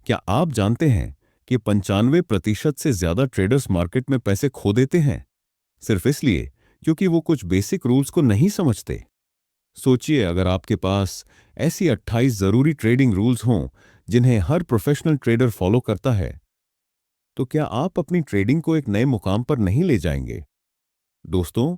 क्या आप जानते हैं कि 95% से ज्यादा ट्रेडर्स मार्केट में पैसे खो देते हैं सिर्फ इसलिए क्योंकि वो कुछ बेसिक रूल्स को नहीं समझते। सोचिए, अगर आपके पास ऐसी 28 जरूरी ट्रेडिंग रूल्स हों जिन्हें हर प्रोफेशनल ट्रेडर फॉलो करता है, तो क्या आप अपनी ट्रेडिंग को एक नए मुकाम पर नहीं ले जाएंगे? दोस्तों,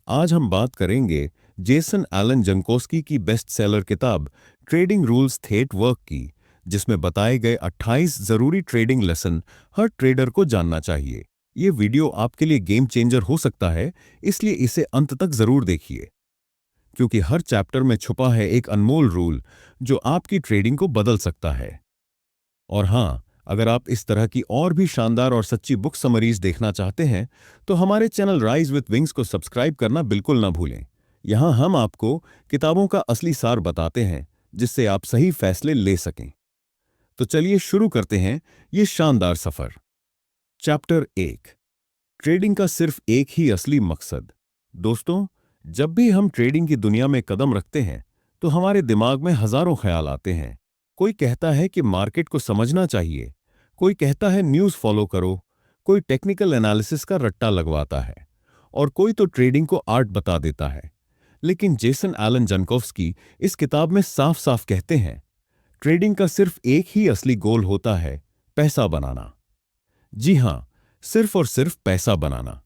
आज हम बात करेंगे जेसन एलन जंकोस्की की बेस्ट सेलर किताब ट्रेडिंग रूल्स थेट वर्क की, जिसमें बताए गए 28 जरूरी ट्रेडिंग लेसन हर ट्रेडर को जानना चाहिए। ये वीडियो आपके लिए गेम चेंजर हो सकता है, इसलिए इसे अंत तक जरूर देखिए, क्योंकि हर चैप्टर में छुपा है एक अनमोल रूल जो आपकी ट्रेडिंग को बदल सकता है। और हाँ, अगर आप इस तरह की और भी शानदार और सच्ची बुक समरीज देखना चाहते हैं, तो हमारे चैनल राइज विथ विंग्स को सब्सक्राइब करना बिल्कुल ना भूलें। यहाँ हम आपको किताबों का असली सार बताते हैं, जिससे आप सही फैसले ले सकें। तो चलिए शुरू करते हैं ये शानदार सफर। चैप्टर 1, ट्रेडिंग का सिर्फ एक ही असली मकसद। दोस्तों, जब भी हम ट्रेडिंग की दुनिया में कदम रखते हैं, तो हमारे दिमाग में हजारों ख्याल आते हैं। कोई कहता है कि मार्केट को समझना चाहिए, कोई कहता है न्यूज़ फॉलो करो, कोई टेक्निकल एनालिसिस का रट्टा लगवाता है, और कोई तो ट्रेडिंग को आर्ट बता देता है। लेकिन जेसन एलन जंकोव्स्की इस किताब में साफ साफ कहते हैं, ट्रेडिंग का सिर्फ एक ही असली गोल होता है, पैसा बनाना। जी हां, सिर्फ और सिर्फ पैसा बनाना।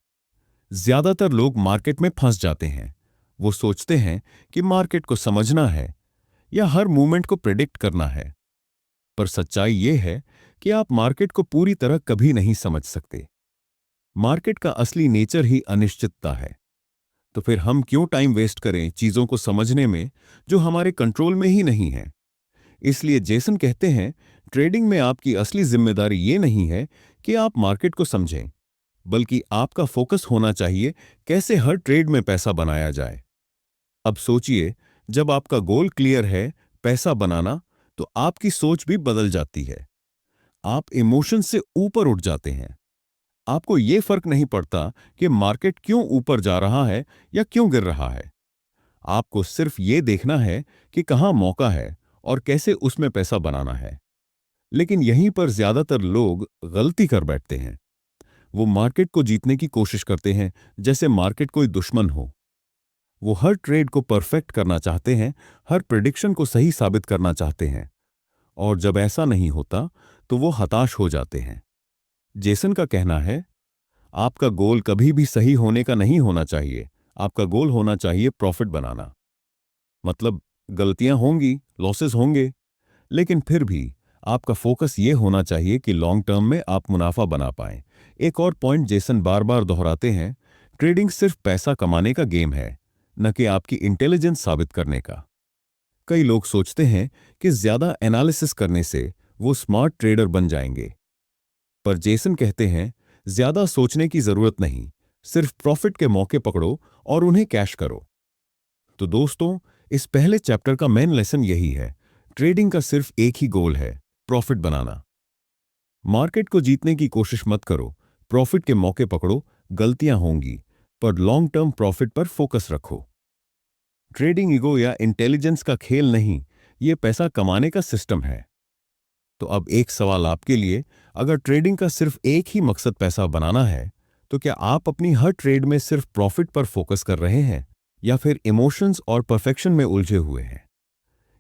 ज्यादातर लोग मार्केट में फंस जाते हैं। वो सोचते हैं कि मार्केट को समझना है या हर मूवमेंट को प्रेडिक्ट करना है। पर सच्चाई यह है कि आप मार्केट को पूरी तरह कभी नहीं समझ सकते। मार्केट का असली नेचर ही अनिश्चितता है। तो फिर हम क्यों टाइम वेस्ट करें चीजों को समझने में जो हमारे कंट्रोल में ही नहीं है? इसलिए जेसन कहते हैं, ट्रेडिंग में आपकी असली जिम्मेदारी ये नहीं है कि आप मार्केट को समझें, बल्कि आपका फोकस होना चाहिए कैसे हर ट्रेड में पैसा बनाया जाए। अब सोचिए, जब आपका गोल क्लियर है, पैसा बनाना, तो आपकी सोच भी बदल जाती है। आप इमोशन से ऊपर उठ जाते हैं। आपको यह फर्क नहीं पड़ता कि मार्केट क्यों ऊपर जा रहा है या क्यों गिर रहा है। आपको सिर्फ ये देखना है कि कहां मौका है और कैसे उसमें पैसा बनाना है। लेकिन यहीं पर ज्यादातर लोग गलती कर बैठते हैं। वो मार्केट को जीतने की कोशिश करते हैं जैसे मार्केट कोई दुश्मन हो। वो हर ट्रेड को परफेक्ट करना चाहते हैं, हर प्रेडिक्शन को सही साबित करना चाहते हैं, और जब ऐसा नहीं होता तो वो हताश हो जाते हैं। जेसन का कहना है, आपका गोल कभी भी सही होने का नहीं होना चाहिए। आपका गोल होना चाहिए प्रॉफिट बनाना। मतलब गलतियां होंगी, लॉसेस होंगे, लेकिन फिर भी आपका फोकस यह होना चाहिए कि लॉन्ग टर्म में आप मुनाफा बना पाएं। एक और पॉइंट जेसन बार बार दोहराते हैं, ट्रेडिंग सिर्फ पैसा कमाने का गेम है, न कि आपकी इंटेलिजेंस साबित करने का। कई लोग सोचते हैं कि ज्यादा एनालिसिस करने से वो स्मार्ट ट्रेडर बन जाएंगे, पर जेसन कहते हैं, ज्यादा सोचने की जरूरत नहीं, सिर्फ प्रॉफिट के मौके पकड़ो और उन्हें कैश करो। तो दोस्तों, इस पहले चैप्टर का मेन लेसन यही है, ट्रेडिंग का सिर्फ एक ही गोल है, प्रॉफिट बनाना। मार्केट को जीतने की कोशिश मत करो, प्रॉफिट के मौके पकड़ो। गलतियां होंगी, पर लॉन्ग टर्म प्रॉफिट पर फोकस रखो। ट्रेडिंग ईगो या इंटेलिजेंस का खेल नहीं, यह पैसा कमाने का सिस्टम है। तो अब एक सवाल आपके लिए, अगर ट्रेडिंग का सिर्फ एक ही मकसद पैसा बनाना है, तो क्या आप अपनी हर ट्रेड में सिर्फ प्रॉफिट पर फोकस कर रहे हैं या फिर इमोशंस और परफेक्शन में उलझे हुए हैं?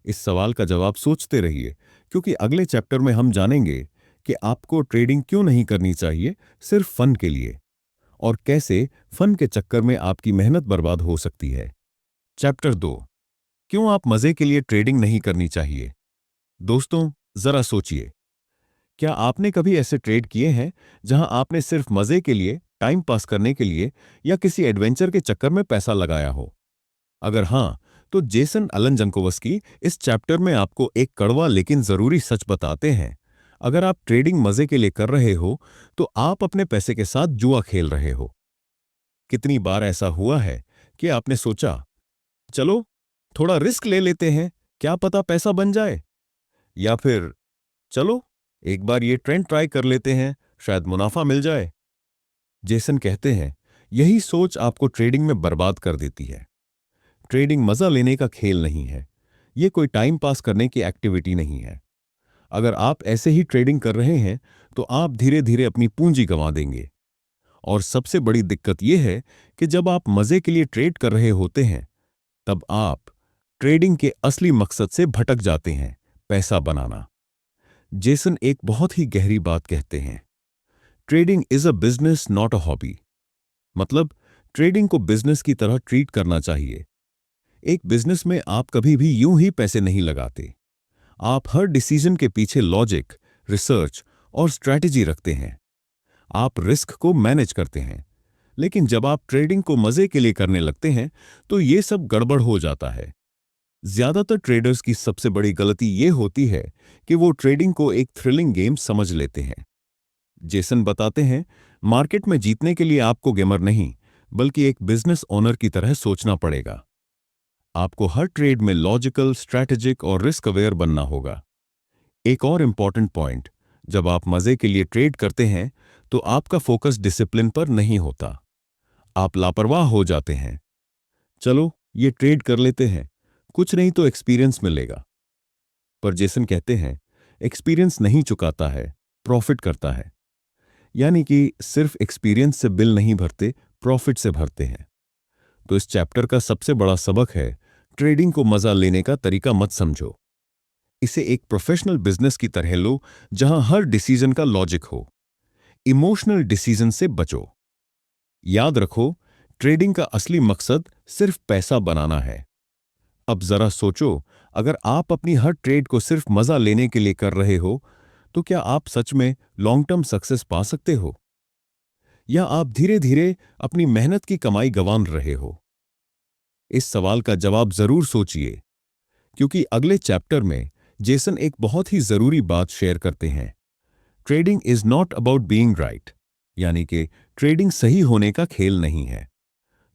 इस सवाल का जवाब सोचते रहिए, क्योंकि अगले चैप्टर में हम जानेंगे कि आपको ट्रेडिंग क्यों नहीं करनी चाहिए सिर्फ फन के लिए, और कैसे फन के चक्कर में आपकी मेहनत बर्बाद हो सकती है। चैप्टर 2, क्यों आप मजे के लिए ट्रेडिंग नहीं करनी चाहिए। दोस्तों, जरा सोचिए, क्या आपने कभी ऐसे ट्रेड किए हैं जहां आपने सिर्फ मजे के लिए, टाइम पास करने के लिए या किसी एडवेंचर के चक्कर में पैसा लगाया हो? अगर हां, तो जेसन एलन जंकोव्स्की इस चैप्टर में आपको एक कड़वा लेकिन जरूरी सच बताते हैं। अगर आप ट्रेडिंग मजे के लिए कर रहे हो, तो आप अपने पैसे के साथ जुआ खेल रहे हो। कितनी बार ऐसा हुआ है कि आपने सोचा, चलो थोड़ा रिस्क ले लेते हैं, क्या पता पैसा बन जाए, या फिर चलो एक बार ये ट्रेंड ट्राई कर लेते हैं, शायद मुनाफा मिल जाए। जेसन कहते हैं, यही सोच आपको ट्रेडिंग में बर्बाद कर देती है। ट्रेडिंग मजा लेने का खेल नहीं है, यह कोई टाइम पास करने की एक्टिविटी नहीं है। अगर आप ऐसे ही ट्रेडिंग कर रहे हैं तो आप धीरे धीरे अपनी पूंजी गंवा देंगे। और सबसे बड़ी दिक्कत यह है कि जब आप मजे के लिए ट्रेड कर रहे होते हैं तब आप ट्रेडिंग के असली मकसद से भटक जाते हैं, पैसा बनाना। जेसन एक बहुत ही गहरी बात कहते हैं, trading is a business not a hobby. मतलब ट्रेडिंग को बिजनेस की तरह ट्रीट करना चाहिए। एक बिजनेस में आप कभी भी यूं ही पैसे नहीं लगाते। आप हर डिसीजन के पीछे लॉजिक, रिसर्च और स्ट्रैटेजी रखते हैं। आप रिस्क को मैनेज करते हैं। लेकिन जब आप ट्रेडिंग को मजे के लिए करने लगते हैं तो ये सब गड़बड़ हो जाता है। ज्यादातर ट्रेडर्स की सबसे बड़ी गलती ये होती है कि वो ट्रेडिंग को एक थ्रिलिंग गेम समझ लेते हैं। जेसन बताते हैं, मार्केट में जीतने के लिए आपको गेमर नहीं बल्कि एक बिजनेस ओनर की तरह सोचना पड़ेगा। आपको हर ट्रेड में लॉजिकल, स्ट्रैटेजिक और रिस्क अवेयर बनना होगा। एक और इंपॉर्टेंट पॉइंट, जब आप मजे के लिए ट्रेड करते हैं तो आपका फोकस डिसिप्लिन पर नहीं होता। आप लापरवाह हो जाते हैं। चलो ये ट्रेड कर लेते हैं, कुछ नहीं तो एक्सपीरियंस मिलेगा। पर जेसन कहते हैं, एक्सपीरियंस नहीं चुकाता है, प्रॉफिट करता है। यानी कि सिर्फ एक्सपीरियंस से बिल नहीं भरते, प्रॉफिट से भरते हैं। तो इस चैप्टर का सबसे बड़ा सबक है, ट्रेडिंग को मजा लेने का तरीका मत समझो। इसे एक प्रोफेशनल बिजनेस की तरह लो जहां हर डिसीजन का लॉजिक हो। इमोशनल डिसीजन से बचो। याद रखो, ट्रेडिंग का असली मकसद सिर्फ पैसा बनाना है। अब जरा सोचो, अगर आप अपनी हर ट्रेड को सिर्फ मजा लेने के लिए कर रहे हो तो क्या आप सच में लॉन्ग टर्म सक्सेस पा सकते हो, या आप धीरे धीरे अपनी मेहनत की कमाई गंवा रहे हो? इस सवाल का जवाब जरूर सोचिए, क्योंकि अगले चैप्टर में जेसन एक बहुत ही जरूरी बात शेयर करते हैं। Trading is not about being right, यानी कि ट्रेडिंग सही होने का खेल नहीं है।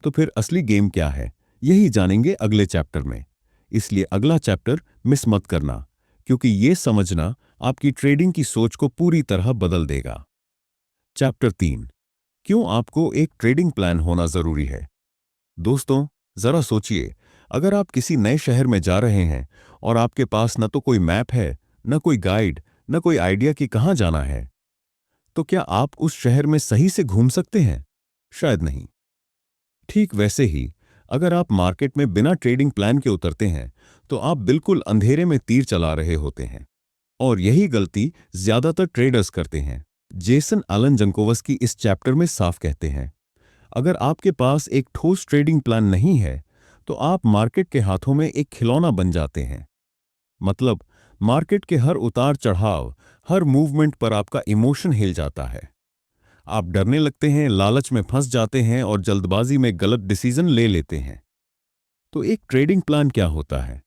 तो फिर असली गेम क्या है, यही जानेंगे अगले चैप्टर में। इसलिए अगला चैप्टर मिस मत करना, क्योंकि ये समझना आपकी ट्रेडिंग की सोच को पूरी तरह बदल देगा। चैप्टर 3, क्यों आपको एक ट्रेडिंग प्लान होना जरूरी है। दोस्तों, जरा सोचिए, अगर आप किसी नए शहर में जा रहे हैं और आपके पास न तो कोई मैप है, न कोई गाइड, न कोई आइडिया कि कहां जाना है, तो क्या आप उस शहर में सही से घूम सकते हैं? शायद नहीं। ठीक वैसे ही, अगर आप मार्केट में बिना ट्रेडिंग प्लान के उतरते हैं तो आप बिल्कुल अंधेरे में तीर चला रहे होते हैं। और यही गलती ज्यादातर ट्रेडर्स करते हैं। जेसन एलन जंकोवस्की इस चैप्टर में साफ कहते हैं, अगर आपके पास एक ठोस ट्रेडिंग प्लान नहीं है तो आप मार्केट के हाथों में एक खिलौना बन जाते हैं। मतलब मार्केट के हर उतार चढ़ाव, हर मूवमेंट पर आपका इमोशन हिल जाता है। आप डरने लगते हैं, लालच में फंस जाते हैं और जल्दबाजी में गलत डिसीजन ले लेते हैं। तो एक ट्रेडिंग प्लान क्या होता है?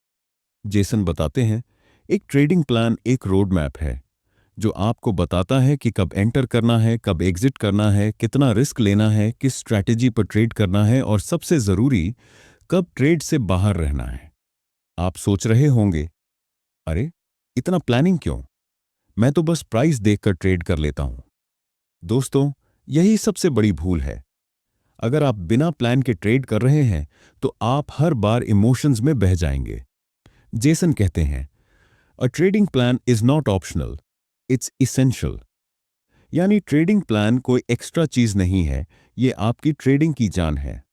जेसन बताते हैं, एक ट्रेडिंग प्लान एक रोड मैप है जो आपको बताता है कि कब एंटर करना है, कब एग्जिट करना है, कितना रिस्क लेना है, किस स्ट्रैटेजी पर ट्रेड करना है और सबसे जरूरी, कब ट्रेड से बाहर रहना है। आप सोच रहे होंगे, अरे इतना प्लानिंग क्यों, मैं तो बस प्राइस देखकर ट्रेड कर लेता हूं। दोस्तों, यही सबसे बड़ी भूल है। अगर आप बिना प्लान के ट्रेड कर रहे हैं तो आप हर बार इमोशंस में बह जाएंगे। जेसन कहते हैं, अ trading plan is not optional, it's essential. यानी ट्रेडिंग प्लान कोई एक्स्ट्रा चीज नहीं है, ये आपकी ट्रेडिंग की जान है।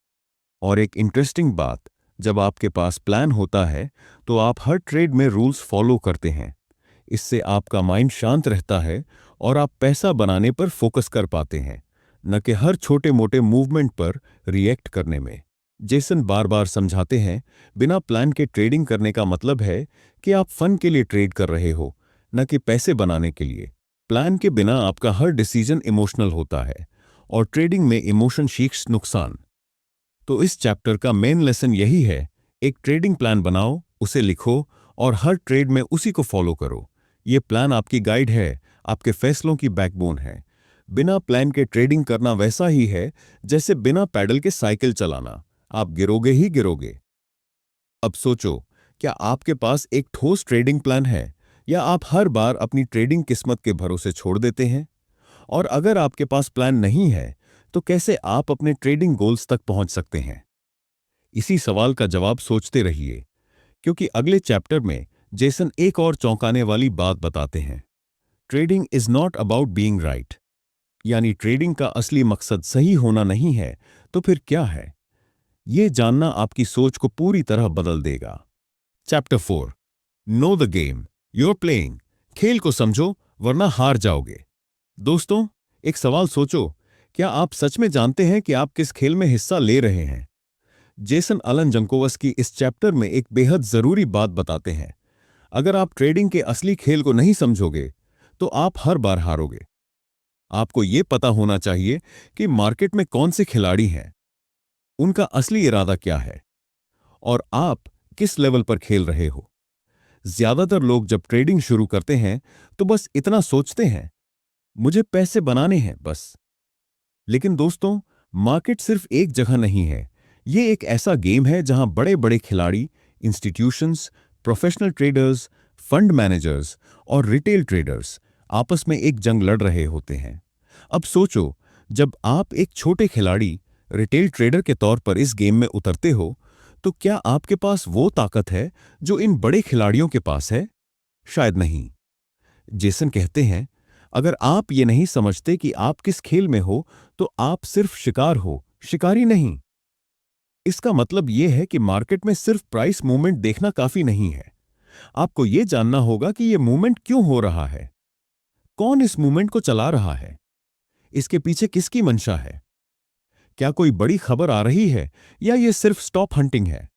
और एक इंटरेस्टिंग बात, जब आपके पास प्लान होता है तो आप हर ट्रेड में रूल्स फॉलो करते हैं। इससे आपका माइंड शांत रहता है और आप पैसा बनाने पर फोकस कर पाते हैं, न कि हर छोटे मोटे मूवमेंट पर रिएक्ट करने में। जेसन बार बार समझाते हैं, बिना प्लान के ट्रेडिंग करने का मतलब है कि आप फन के लिए ट्रेड कर रहे हो, न कि पैसे बनाने के लिए। प्लान के बिना आपका हर डिसीजन इमोशनल होता है और ट्रेडिंग में इमोशन शीख्स नुकसान। तो इस चैप्टर का मेन लेसन यही है, एक ट्रेडिंग प्लान बनाओ, उसे लिखो और हर ट्रेड में उसी को फॉलो करो। ये प्लान आपकी गाइड है, आपके फैसलों की बैकबोन है। बिना प्लान के ट्रेडिंग करना वैसा ही है जैसे बिना पैडल के साइकिल चलाना, आप गिरोगे ही गिरोगे। अब सोचो, क्या आपके पास एक ठोस ट्रेडिंग प्लान है या आप हर बार अपनी ट्रेडिंग किस्मत के भरोसे छोड़ देते हैं? और अगर आपके पास प्लान नहीं है तो कैसे आप अपने ट्रेडिंग गोल्स तक पहुंच सकते हैं? इसी सवाल का जवाब सोचते रहिए, क्योंकि अगले चैप्टर में जेसन एक और चौंकाने वाली बात बताते हैं। Trading is not about being right, यानी ट्रेडिंग का असली मकसद सही होना नहीं है, तो फिर क्या है? ये जानना आपकी सोच को पूरी तरह बदल देगा। Chapter 4, know the game you're playing. खेल को समझो वरना हार जाओगे। दोस्तों, एक सवाल सोचो, क्या आप सच में जानते हैं कि आप किस खेल में हिस्सा ले रहे हैं? जेसन अलन जंकोवस्की इस चैप्टर में एक बेहद जरूरी बात बताते हैं। अगर आप ट्रेडिंग के असली खेल को नहीं समझोगे तो आप हर बार हारोगे। आपको यह पता होना चाहिए कि मार्केट में कौन से खिलाड़ी हैं, उनका असली इरादा क्या है और आप किस लेवल पर खेल रहे हो। ज्यादातर लोग जब ट्रेडिंग शुरू करते हैं तो बस इतना सोचते हैं, मुझे पैसे बनाने हैं बस। लेकिन दोस्तों, मार्केट सिर्फ एक जगह नहीं है। यह एक ऐसा गेम है जहां बड़े बड़े खिलाड़ी, institutions, professional traders, fund managers और रिटेल ट्रेडर्स आपस में एक जंग लड़ रहे होते हैं। अब सोचो, जब आप एक छोटे खिलाड़ी, रिटेल ट्रेडर के तौर पर इस गेम में उतरते हो, तो क्या आपके पास वो ताकत है जो इन बड़े खिलाड़ियों के पास है? शायद नहीं। जेसन कहते हैं, अगर आप ये नहीं समझते कि आप किस खेल में हो, तो आप सिर्फ शिकार हो, शिकारी नहीं। इसका मतलब यह है कि मार्केट में सिर्फ प्राइस मूवमेंट देखना काफी नहीं है। आपको यह जानना होगा कि यह मूवमेंट क्यों हो रहा है, कौन इस मूवमेंट को चला रहा है, इसके पीछे किसकी मंशा है। क्या कोई बड़ी खबर आ रही है या यह सिर्फ स्टॉप हंटिंग है?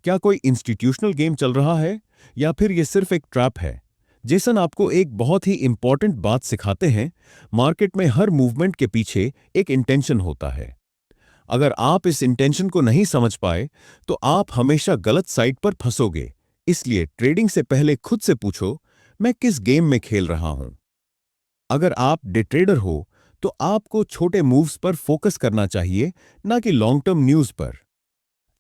क्या कोई इंस्टीट्यूशनल गेम चल रहा है या फिर यह सिर्फ एक ट्रैप है? जेसन आपको एक बहुत ही इंपॉर्टेंट बात सिखाते हैं, मार्केट में हर मूवमेंट के पीछे एक इंटेंशन होता है। अगर आप इस इंटेंशन को नहीं समझ पाए तो आप हमेशा गलत साइड पर फंसोगे। इसलिए ट्रेडिंग से पहले खुद से पूछो, मैं किस गेम में खेल रहा हूं? अगर आप डे ट्रेडर हो तो आपको छोटे मूव्स पर फोकस करना चाहिए, ना कि लॉन्ग टर्म न्यूज पर।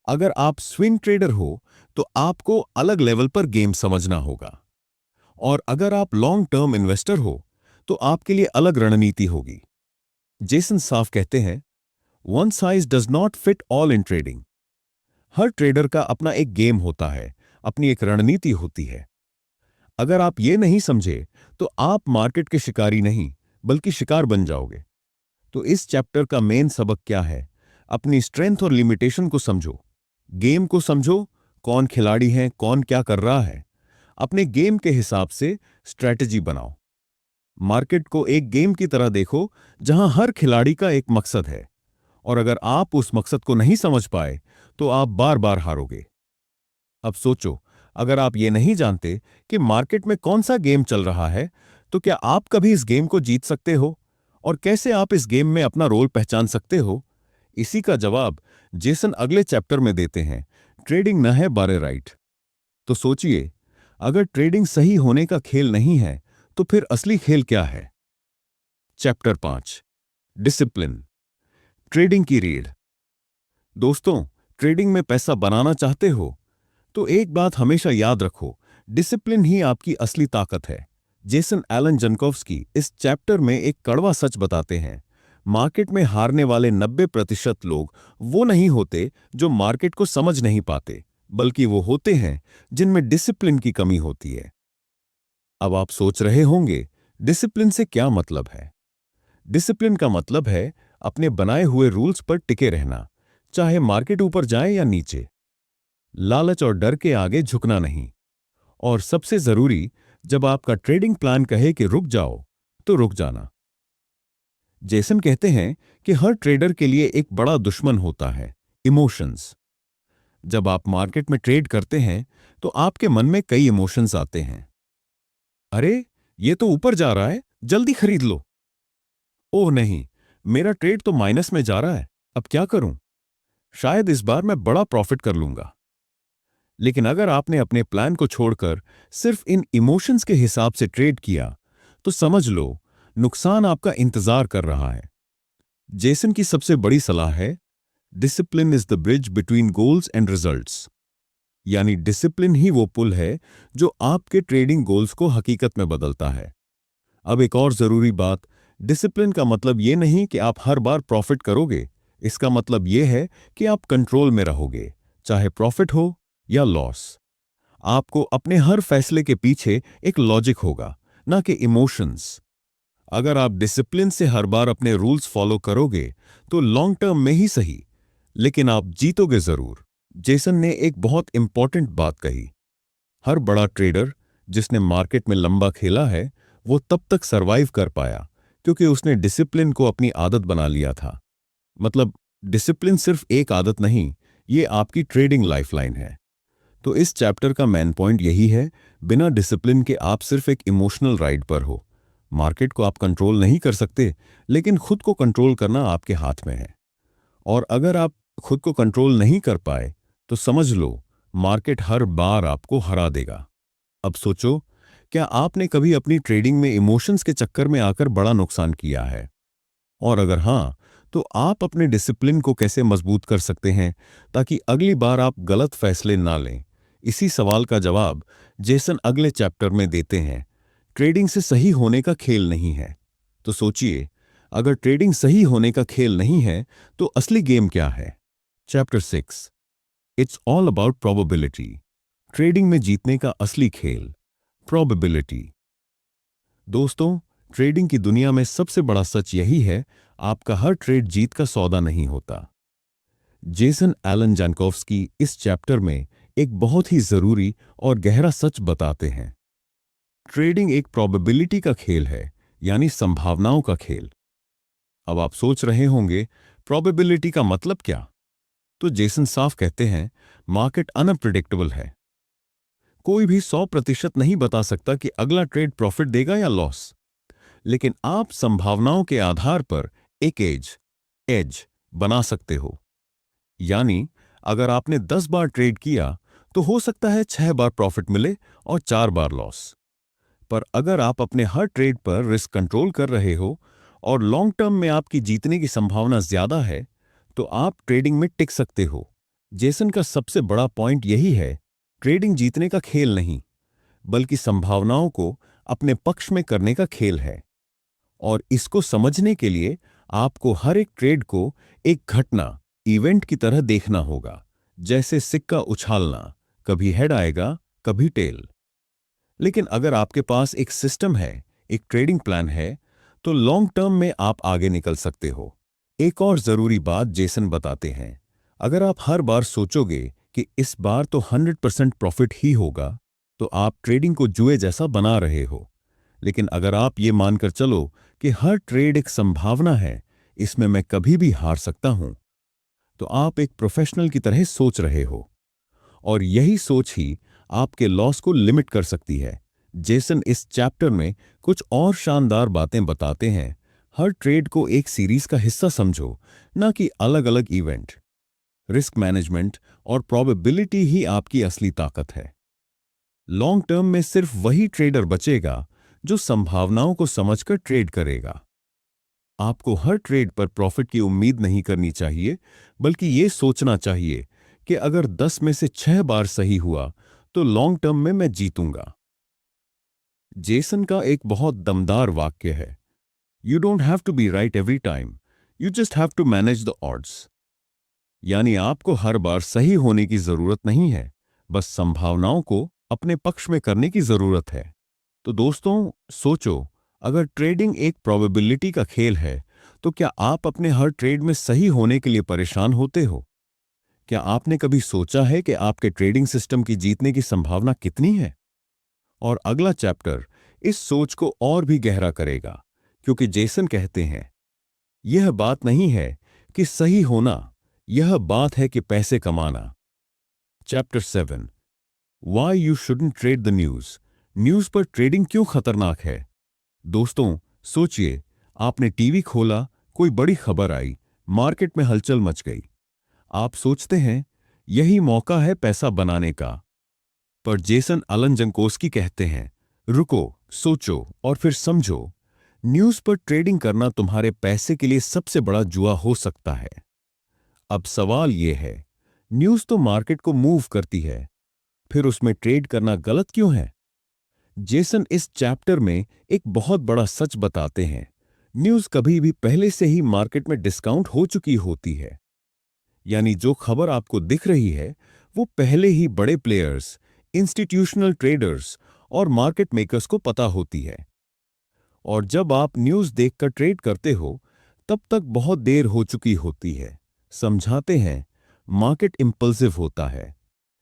अगर आप स्विंग ट्रेडर हो तो आपको अलग लेवल पर गेम समझना होगा। और अगर आप लॉन्ग टर्म इन्वेस्टर हो तो आपके लिए अलग रणनीति होगी। जेसन साफ कहते हैं, one size does not fit all in trading. Her trader का अपना एक गेम होता है, अपनी एक रणनीति होती है। अगर आप ये नहीं समझे तो आप मार्केट के शिकारी नहीं बल्कि शिकार बन जाओगे। तो इस चैप्टर का मेन सबक क्या है? अपनी स्ट्रेंथ और लिमिटेशन को समझो, गेम को समझो, कौन खिलाड़ी है, कौन क्या कर रहा है। अपने गेम के हिसाब से स्ट्रैटेजी बनाओ। मार्केट को एक गेम की तरह देखो जहां हर खिलाड़ी का एक मकसद है, और अगर आप उस मकसद को नहीं समझ पाए तो आप बार बार हारोगे। अब सोचो, अगर आप ये नहीं जानते कि मार्केट में कौन सा गेम चल रहा है, तो क्या आप कभी इस गेम को जीत सकते हो? और कैसे आप इस गेम में अपना रोल पहचान सकते हो? इसी का जवाब जेसन अगले चैप्टर में देते हैं, ट्रेडिंग न है बारे राइट। तो सोचिए, अगर ट्रेडिंग सही होने का खेल नहीं है तो फिर असली खेल क्या है? चैप्टर 5, डिसिप्लिन, ट्रेडिंग की रीढ़। दोस्तों, ट्रेडिंग में पैसा बनाना चाहते हो तो एक बात हमेशा याद रखो, डिसिप्लिन ही आपकी असली ताकत है। जेसन एलन जंकोव्स्की इस चैप्टर में एक कड़वा सच बताते हैं, मार्केट में हारने वाले 90% लोग वो नहीं होते जो मार्केट को समझ नहीं पाते, बल्कि वो होते हैं जिनमें डिसिप्लिन की कमी होती है। अब आप सोच रहे होंगे, डिसिप्लिन से क्या मतलब है? डिसिप्लिन का मतलब है अपने बनाए हुए रूल्स पर टिके रहना, चाहे मार्केट ऊपर जाए या नीचे। लालच और डर के आगे झुकना नहीं। और सबसे जरूरी, जब आपका ट्रेडिंग प्लान कहे कि रुक जाओ, तो रुक जाना। जेसन कहते हैं कि हर ट्रेडर के लिए एक बड़ा दुश्मन होता है, इमोशंस। जब आप मार्केट में ट्रेड करते हैं तो आपके मन में कई इमोशंस आते हैं। अरे, ये तो ऊपर जा रहा है, जल्दी खरीद लो। ओह नहीं, मेरा ट्रेड तो माइनस में जा रहा है, अब क्या करूं? शायद इस बार मैं बड़ा प्रॉफिट कर लूंगा। लेकिन अगर आपने अपने प्लान को छोड़कर सिर्फ इन इमोशंस के हिसाब से ट्रेड किया, तो समझ लो, नुकसान आपका इंतजार कर रहा है। जेसन की सबसे बड़ी सलाह है, discipline is the bridge between goals and results. यानी डिसिप्लिन ही वो पुल है जो आपके ट्रेडिंग गोल्स को हकीकत में बदलता है। अब एक और जरूरी बात, डिसिप्लिन का मतलब ये नहीं कि आप हर बार प्रॉफिट करोगे। इसका मतलब ये है कि आप कंट्रोल में रहोगे, चाहे प्रॉफिट हो या लॉस। आपको अपने हर फैसले के पीछे एक लॉजिक होगा, ना कि इमोशंस। अगर आप डिसिप्लिन से हर बार अपने रूल्स फॉलो करोगे तो लॉन्ग टर्म में ही सही, लेकिन आप जीतोगे जरूर। जेसन ने एक बहुत इंपॉर्टेंट बात कही। हर बड़ा ट्रेडर जिसने मार्केट में लंबा खेला है वो तब तक सरवाइव कर पाया क्योंकि उसने डिसिप्लिन को अपनी आदत बना लिया था। मतलब डिसिप्लिन सिर्फ एक आदत नहीं, ये आपकी ट्रेडिंग लाइफलाइन है। तो इस चैप्टर का मेन पॉइंट यही है, बिना डिसिप्लिन के आप सिर्फ एक इमोशनल राइड पर हो। मार्केट को आप कंट्रोल नहीं कर सकते, लेकिन खुद को कंट्रोल करना आपके हाथ में है। और अगर आप खुद को कंट्रोल नहीं कर पाए तो समझ लो मार्केट हर बार आपको हरा देगा। अब सोचो, क्या आपने कभी अपनी ट्रेडिंग में इमोशंस के चक्कर में आकर बड़ा नुकसान किया है? और अगर हाँ, तो आप अपने डिसिप्लिन को कैसे मजबूत कर सकते हैं ताकि अगली बार आप गलत फैसले ना लें? इसी सवाल का जवाब जेसन अगले चैप्टर में देते हैं। ट्रेडिंग से सही होने का खेल नहीं है। तो सोचिए, अगर ट्रेडिंग सही होने का खेल नहीं है तो असली गेम क्या है? Chapter 6, it's all about probability. Trading में जीतने का असली खेल, प्रोबेबिलिटी। दोस्तों, ट्रेडिंग की दुनिया में सबसे बड़ा सच यही है, आपका हर ट्रेड जीत का सौदा नहीं होता। जेसन एलन जानकोव्स्की इस चैप्टर में एक बहुत ही जरूरी और गहरा सच बताते हैं। ट्रेडिंग एक प्रोबेबिलिटी का खेल है, यानी संभावनाओं का खेल। अब आप सोच रहे होंगे, प्रोबेबिलिटी का मतलब क्या? तो जेसन साफ कहते हैं, मार्केट अनप्रेडिक्टेबल है। कोई भी 100% नहीं बता सकता कि अगला ट्रेड प्रॉफिट देगा या लॉस। लेकिन आप संभावनाओं के आधार पर एक एज बना सकते हो। यानी अगर आपने 10 बार ट्रेड किया तो हो सकता है 6 बार प्रॉफिट मिले और 4 बार लॉस। पर अगर आप अपने हर ट्रेड पर रिस्क कंट्रोल कर रहे हो और लॉन्ग टर्म में आपकी जीतने की संभावना ज्यादा है, तो आप ट्रेडिंग में टिक सकते हो। जेसन का सबसे बड़ा पॉइंट यही है, ट्रेडिंग जीतने का खेल नहीं, बल्कि संभावनाओं को अपने पक्ष में करने का खेल है। और इसको समझने के लिए आपको हर एक ट्रेड को एक घटना, इवेंट की तरह देखना होगा, जैसे सिक्का उछालना, कभी हेड आएगा, कभी टेल। लेकिन अगर आपके पास एक सिस्टम है, एक ट्रेडिंग प्लान है, तो लॉन्ग टर्म में आप आगे निकल सकते हो। एक और जरूरी बात जेसन बताते हैं, अगर आप हर बार सोचोगे कि इस बार तो 100% प्रॉफिट ही होगा, तो आप ट्रेडिंग को जुए जैसा बना रहे हो। लेकिन अगर आप ये मानकर चलो कि हर ट्रेड एक संभावना है, इसमें मैं कभी भी हार सकता हूं, तो आप एक प्रोफेशनल की तरह सोच रहे हो। और यही सोच ही आपके लॉस को लिमिट कर सकती है। जेसन इस चैप्टर में कुछ और शानदार बातें बताते हैं। हर ट्रेड को एक सीरीज का हिस्सा समझो, ना कि अलग अलग इवेंट। रिस्क मैनेजमेंट और प्रोबेबिलिटी ही आपकी असली ताकत है। लॉन्ग टर्म में सिर्फ वही ट्रेडर बचेगा जो संभावनाओं को समझकर ट्रेड करेगा। आपको हर ट्रेड पर प्रॉफिट की उम्मीद नहीं करनी चाहिए, बल्कि यह सोचना चाहिए कि अगर 10 में से 6 बार सही हुआ तो लॉन्ग टर्म में मैं जीतूंगा। जेसन का एक बहुत दमदार वाक्य है, you don't have to be right every time, you just have to manage the odds. यानी आपको हर बार सही होने की जरूरत नहीं है, बस संभावनाओं को अपने पक्ष में करने की जरूरत है। तो दोस्तों, सोचो, अगर ट्रेडिंग एक प्रोबेबिलिटी का खेल है, तो क्या आप अपने हर ट्रेड में सही होने के लिए परेशान होते हो? क्या आपने कभी सोचा है कि आपके ट्रेडिंग सिस्टम की जीतने की संभावना कितनी है? और अगला चैप्टर इस सोच को और भी गहरा करेगा, क्योंकि जेसन कहते हैं, यह बात नहीं है कि सही होना, यह बात है कि पैसे कमाना। Chapter 7, Why you shouldn't trade the news। News पर ट्रेडिंग क्यों खतरनाक है? दोस्तों, सोचिए, आपने टीवी खोला, कोई बड़ी खबर आई, मार्केट में हलचल मच गई। आप सोचते हैं, यही मौका है पैसा बनाने का। पर जेसन एलन जंकोस्की कहते हैं, रुको, सोचो और फिर समझो। न्यूज पर ट्रेडिंग करना तुम्हारे पैसे के लिए सबसे बड़ा जुआ हो सकता है। अब सवाल यह है, न्यूज तो मार्केट को मूव करती है, फिर उसमें ट्रेड करना गलत क्यों है? जेसन इस चैप्टर में एक बहुत बड़ा सच बताते हैं, न्यूज कभी भी पहले से ही मार्केट में डिस्काउंट हो चुकी होती है। यानी जो खबर आपको दिख रही है, वो पहले ही बड़े प्लेयर्स, इंस्टीट्यूशनल ट्रेडर्स और मार्केट मेकर्स को पता होती है। और जब आप न्यूज़ देखकर ट्रेड करते हो, तब तक बहुत देर हो चुकी होती है। समझाते हैं, मार्केट इंपल्सिव होता है,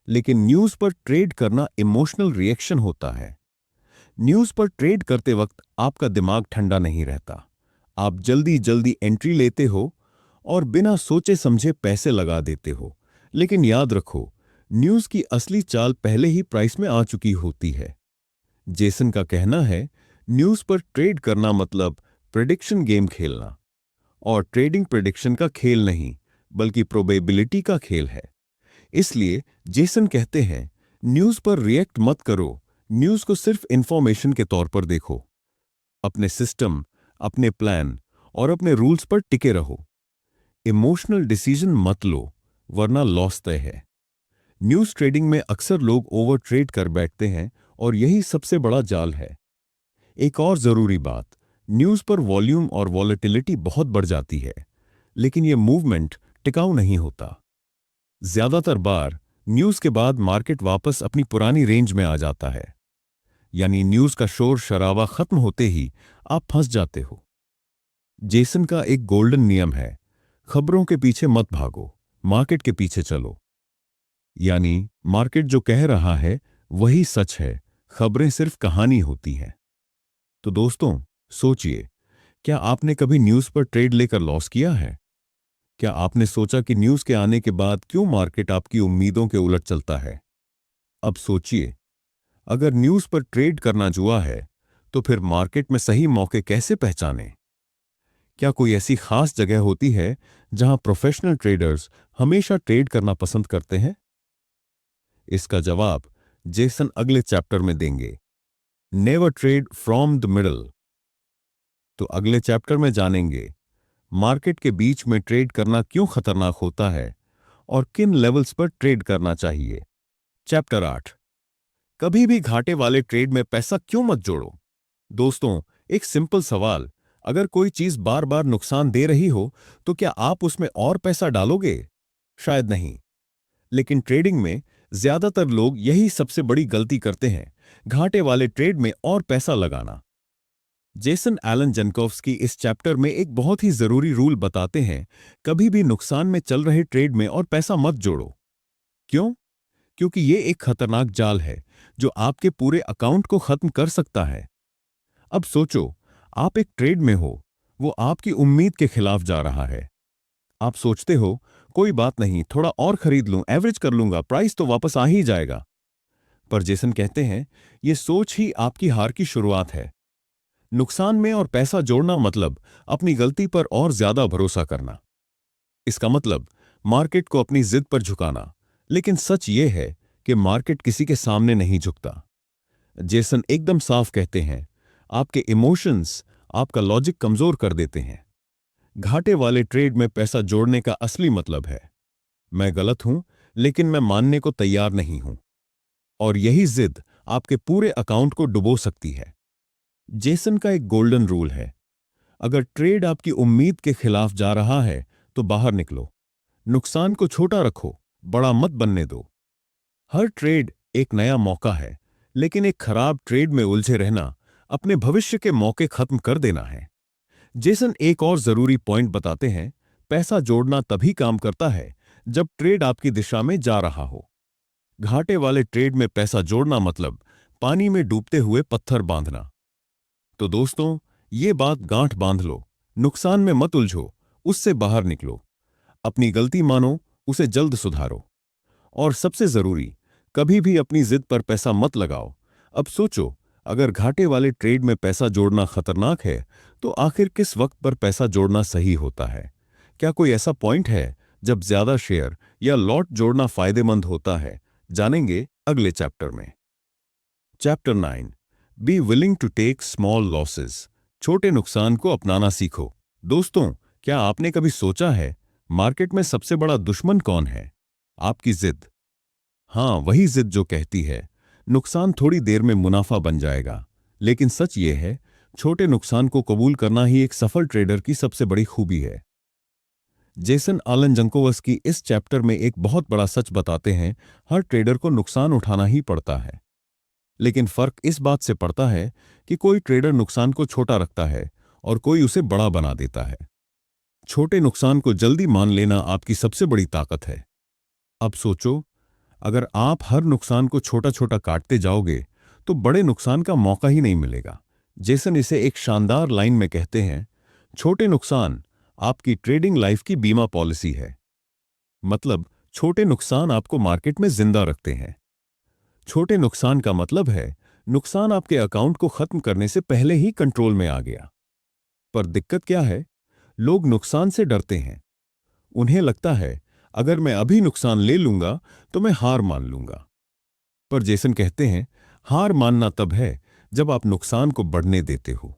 लेकिन न्यूज़ पर ट्रेड करना इमोशनल रिएक्शन होता है। न्यूज़ पर ट्रेड करते वक्त आपका दिमाग ठंडा नहीं रहता। आप जल्दी जल्दी एंट्री लेते हो और बिना सोचे समझे पैसे लगा देते हो। लेकिन याद रखो, न्यूज़ की असली चाल पहले ही प्राइस में आ चुकी होती है। जेसन का कहना है, न्यूज़ पर ट्रेड करना मतलब प्रेडिक्शन गेम खेलना, और ट्रेडिंग प्रेडिक्शन का खेल नहीं, बल्कि प्रोबेबिलिटी का खेल है। इसलिए जेसन कहते हैं, न्यूज़ पर रिएक्ट मत करो, न्यूज़ को सिर्फ इंफॉर्मेशन के तौर पर देखो। अपने सिस्टम, अपने प्लान और अपने रूल्स पर टिके रहो। इमोशनल डिसीजन मत लो, वरना लॉस तय है। न्यूज़ ट्रेडिंग में अक्सर लोग ओवर ट्रेड कर बैठते हैं और यही सबसे बड़ा जाल है। एक और जरूरी बात, न्यूज़ पर वॉल्यूम और वॉलेटिलिटी बहुत बढ़ जाती है, लेकिन यह मूवमेंट टिकाऊ नहीं होता। ज्यादातर बार न्यूज़ के बाद मार्केट वापस अपनी पुरानी रेंज में आ जाता है, यानी न्यूज़ का शोर शराबा खत्म होते ही आप फंस जाते हो। जेसन का एक गोल्डन नियम है, खबरों के पीछे मत भागो, मार्केट के पीछे चलो। यानी मार्केट जो कह रहा है वही सच है, खबरें सिर्फ कहानी होती हैं। तो दोस्तों, सोचिए, क्या आपने कभी न्यूज़ पर ट्रेड लेकर लॉस किया है? क्या आपने सोचा कि न्यूज़ के आने के बाद क्यों मार्केट आपकी उम्मीदों के उलट चलता है? अब सोचिए, अगर न्यूज़ पर ट्रेड करना जुआ है, तो फिर मार्केट में सही मौके कैसे पहचानें? क्या कोई ऐसी खास जगह होती है जहां प्रोफेशनल ट्रेडर्स हमेशा ट्रेड करना पसंद करते हैं? इसका जवाब जेसन अगले चैप्टर में देंगे, never trade from the middle. तो अगले चैप्टर में जानेंगे, मार्केट के बीच में ट्रेड करना क्यों खतरनाक होता है और किन लेवल्स पर ट्रेड करना चाहिए। चैप्टर 8, कभी भी घाटे वाले ट्रेड में पैसा क्यों मत जोड़ो। दोस्तों, एक सिंपल सवाल, अगर कोई चीज बार बार नुकसान दे रही हो, तो क्या आप उसमें और पैसा डालोगे? शायद नहीं। लेकिन ट्रेडिंग में ज्यादातर लोग यही सबसे बड़ी गलती करते हैं, घाटे वाले ट्रेड में और पैसा लगाना। जेसन एलन जनकोव्स्की इस चैप्टर में एक बहुत ही जरूरी रूल बताते हैं, कभी भी नुकसान में चल रहे ट्रेड में और पैसा मत जोड़ो। क्यों? क्योंकि ये एक खतरनाक जाल है जो आपके पूरे अकाउंट को खत्म कर सकता है। अब सोचो, आप एक ट्रेड में हो, वो आपकी उम्मीद के खिलाफ जा रहा है। आप सोचते हो, कोई बात नहीं, थोड़ा और खरीद लूं, एवरेज कर लूंगा, प्राइस तो वापस आ ही जाएगा। पर जेसन कहते हैं, यह सोच ही आपकी हार की शुरुआत है। नुकसान में और पैसा जोड़ना मतलब अपनी गलती पर और ज्यादा भरोसा करना। इसका मतलब मार्केट को अपनी जिद पर झुकाना। लेकिन सच ये है कि मार्केट किसी के सामने नहीं झुकता। जेसन एकदम साफ कहते हैं, आपके इमोशंस आपका लॉजिक कमजोर कर देते हैं। घाटे वाले ट्रेड में पैसा जोड़ने का असली मतलब है, मैं गलत हूं, लेकिन मैं मानने को तैयार नहीं हूं। और यही जिद आपके पूरे अकाउंट को डुबो सकती है। जेसन का एक गोल्डन रूल है, अगर ट्रेड आपकी उम्मीद के खिलाफ जा रहा है तो बाहर निकलो। नुकसान को छोटा रखो, बड़ा मत बनने दो। हर ट्रेड एक नया मौका है, लेकिन एक खराब ट्रेड में उलझे रहना अपने भविष्य के मौके खत्म कर देना है। जेसन एक और जरूरी पॉइंट बताते हैं, पैसा जोड़ना तभी काम करता है जब ट्रेड आपकी दिशा में जा रहा हो। घाटे वाले ट्रेड में पैसा जोड़ना मतलब पानी में डूबते हुए पत्थर बांधना। तो दोस्तों, ये बात गांठ बांध लो, नुकसान में मत उलझो, उससे बाहर निकलो। अपनी गलती मानो, उसे जल्द सुधारो। और सबसे जरूरी, कभी भी अपनी जिद पर पैसा मत लगाओ। अब सोचो, अगर घाटे वाले ट्रेड में पैसा जोड़ना खतरनाक है, तो आखिर किस वक्त पर पैसा जोड़ना सही होता है? क्या कोई ऐसा पॉइंट है जब ज्यादा शेयर या लॉट जोड़ना फायदेमंद होता है? जानेंगे अगले चैप्टर में। Chapter 9, be willing to take small losses. छोटे नुकसान को अपनाना सीखो। दोस्तों, क्या आपने कभी सोचा है, मार्केट में सबसे बड़ा दुश्मन कौन है? आपकी जिद। हाँ, वही जिद जो कहती है, नुकसान थोड़ी देर में मुनाफा बन जाएगा। लेकिन सच ये है, छोटे नुकसान को कबूल करना ही एक सफल ट्रेडर की सबसे बड़ी खूबी है। जेसन आलन जंकोवस्की इस चैप्टर में एक बहुत बड़ा सच बताते हैं। हर ट्रेडर को नुकसान उठाना ही पड़ता है, लेकिन फर्क इस बात से पड़ता है कि कोई ट्रेडर नुकसान को छोटा रखता है और कोई उसे बड़ा बना देता है। छोटे नुकसान को जल्दी मान लेना आपकी सबसे बड़ी ताकत है। अब सोचो, अगर आप हर नुकसान को छोटा छोटा काटते जाओगे तो बड़े नुकसान का मौका ही नहीं मिलेगा। जेसन इसे एक शानदार लाइन में कहते हैं, छोटे नुकसान आपकी ट्रेडिंग लाइफ की बीमा पॉलिसी है। मतलब छोटे नुकसान आपको मार्केट में जिंदा रखते हैं। छोटे नुकसान का मतलब है नुकसान आपके अकाउंट को खत्म करने से पहले ही कंट्रोल में आ गया। पर दिक्कत क्या है? लोग नुकसान से डरते हैं। उन्हें लगता है अगर मैं अभी नुकसान ले लूंगा तो मैं हार मान लूंगा। पर जेसन कहते हैं, हार मानना तब है जब आप नुकसान को बढ़ने देते हो।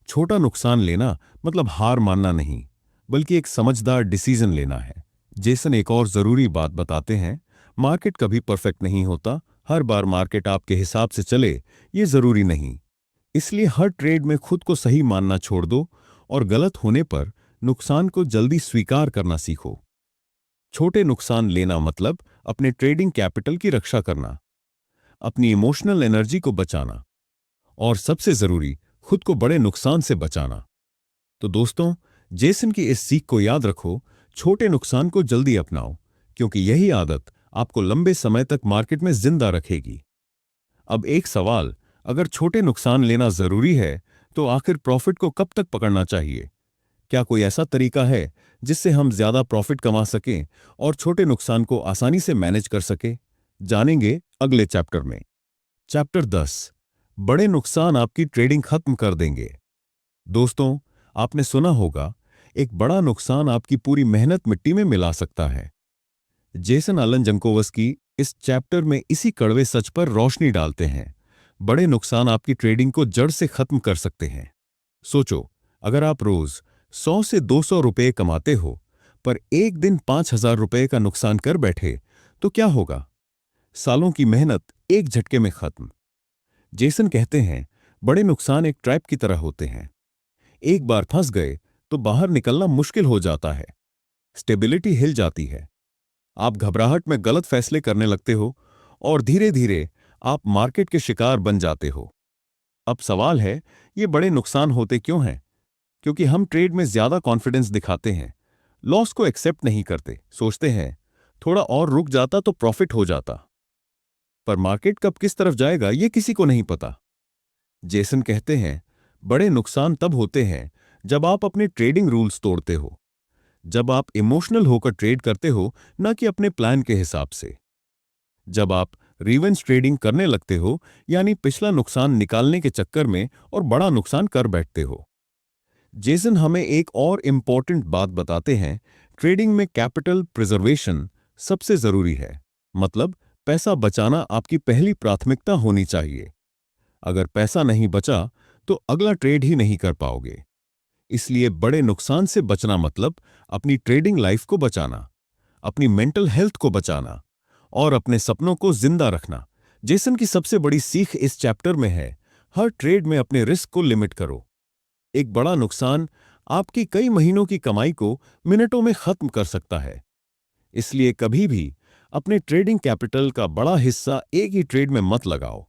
छोटा नुकसान लेना मतलब हार मानना नहीं, बल्कि एक समझदार डिसीजन लेना है। जेसन एक और जरूरी बात बताते हैं, मार्केट कभी परफेक्ट नहीं होता। हर बार मार्केट आपके हिसाब से चले ये जरूरी नहीं। इसलिए हर ट्रेड में खुद को सही मानना छोड़ दो और गलत होने पर नुकसान को जल्दी स्वीकार करना सीखो। छोटे नुकसान लेना मतलब अपने ट्रेडिंग कैपिटल की रक्षा करना, अपनी इमोशनल एनर्जी को बचाना और सबसे जरूरी खुद को बड़े नुकसान से बचाना। तो दोस्तों, जेसन की इस सीख को याद रखो, छोटे नुकसान को जल्दी अपनाओ, क्योंकि यही आदत आपको लंबे समय तक मार्केट में जिंदा रखेगी। अब एक सवाल, अगर छोटे नुकसान लेना जरूरी है तो आखिर प्रॉफिट को कब तक पकड़ना चाहिए? क्या कोई ऐसा तरीका है जिससे हम ज्यादा प्रॉफिट कमा सकें और छोटे नुकसान को आसानी से मैनेज कर सकें? जानेंगे अगले चैप्टर में। चैप्टर 10, बड़े नुकसान आपकी ट्रेडिंग खत्म कर देंगे। दोस्तों, आपने सुना होगा, एक बड़ा नुकसान आपकी पूरी मेहनत मिट्टी में मिला सकता है। जेसन आलन जंकोवस्की इस चैप्टर में इसी कड़वे सच पर रोशनी डालते हैं। बड़े नुकसान आपकी ट्रेडिंग को जड़ से खत्म कर सकते हैं। सोचो, अगर आप रोज 100 से 200 रुपए कमाते हो पर एक दिन 5,000 रुपए का नुकसान कर बैठे तो क्या होगा? सालों की मेहनत एक झटके में खत्म। जेसन कहते हैं, बड़े नुकसान एक ट्रैप की तरह होते हैं। एक बार फंस गए तो बाहर निकलना मुश्किल हो जाता है। स्टेबिलिटी हिल जाती है, आप घबराहट में गलत फैसले करने लगते हो और धीरे धीरे आप मार्केट के शिकार बन जाते हो। अब सवाल है, ये बड़े नुकसान होते क्यों हैं? क्योंकि हम ट्रेड में ज्यादा कॉन्फिडेंस दिखाते हैं, लॉस को एक्सेप्ट नहीं करते, सोचते हैं थोड़ा और रुक जाता तो प्रॉफिट हो जाता। पर मार्केट कब किस तरफ जाएगा ये किसी को नहीं पता। जेसन कहते हैं, बड़े नुकसान तब होते हैं जब आप अपने ट्रेडिंग रूल्स तोड़ते हो, जब आप इमोशनल होकर ट्रेड करते हो, ना कि अपने प्लान के हिसाब से। जब आप रिवेंज ट्रेडिंग करने लगते हो, यानी पिछला नुकसान निकालने के चक्कर में और बड़ा नुकसान कर बैठते हो। जेसन हमें एक और इंपॉर्टेंट बात बताते हैं, ट्रेडिंग में कैपिटल प्रिजर्वेशन सबसे जरूरी है। मतलब पैसा बचाना आपकी पहली प्राथमिकता होनी चाहिए। अगर पैसा नहीं बचा तो अगला ट्रेड ही नहीं कर पाओगे। इसलिए बड़े नुकसान से बचना मतलब अपनी ट्रेडिंग लाइफ को बचाना, अपनी मेंटल हेल्थ को बचाना और अपने सपनों को जिंदा रखना। जेसन की सबसे बड़ी सीख इस चैप्टर में है, हर ट्रेड में अपने रिस्क को लिमिट करो। एक बड़ा नुकसान आपकी कई महीनों की कमाई को मिनटों में खत्म कर सकता है। इसलिए कभी भी अपने ट्रेडिंग कैपिटल का बड़ा हिस्सा एक ही ट्रेड में मत लगाओ।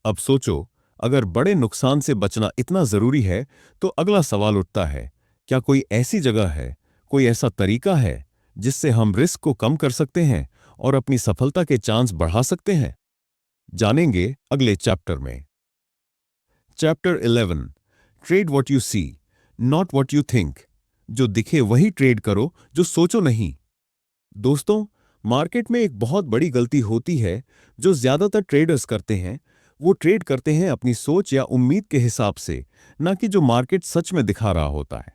अब सोचो, अगर बड़े नुकसान से बचना इतना जरूरी है तो अगला सवाल उठता है, क्या कोई ऐसी जगह है, कोई ऐसा तरीका है जिससे हम रिस्क को कम कर सकते हैं और अपनी सफलता के चांस बढ़ा सकते हैं? जानेंगे अगले चैप्टर में। Chapter 11, trade what you see, not what you think. जो दिखे वही ट्रेड करो, जो सोचो नहीं। दोस्तों, मार्केट में एक बहुत बड़ी गलती होती है जो ज्यादातर ट्रेडर्स करते हैं। वो ट्रेड करते हैं अपनी सोच या उम्मीद के हिसाब से, ना कि जो मार्केट सच में दिखा रहा होता है।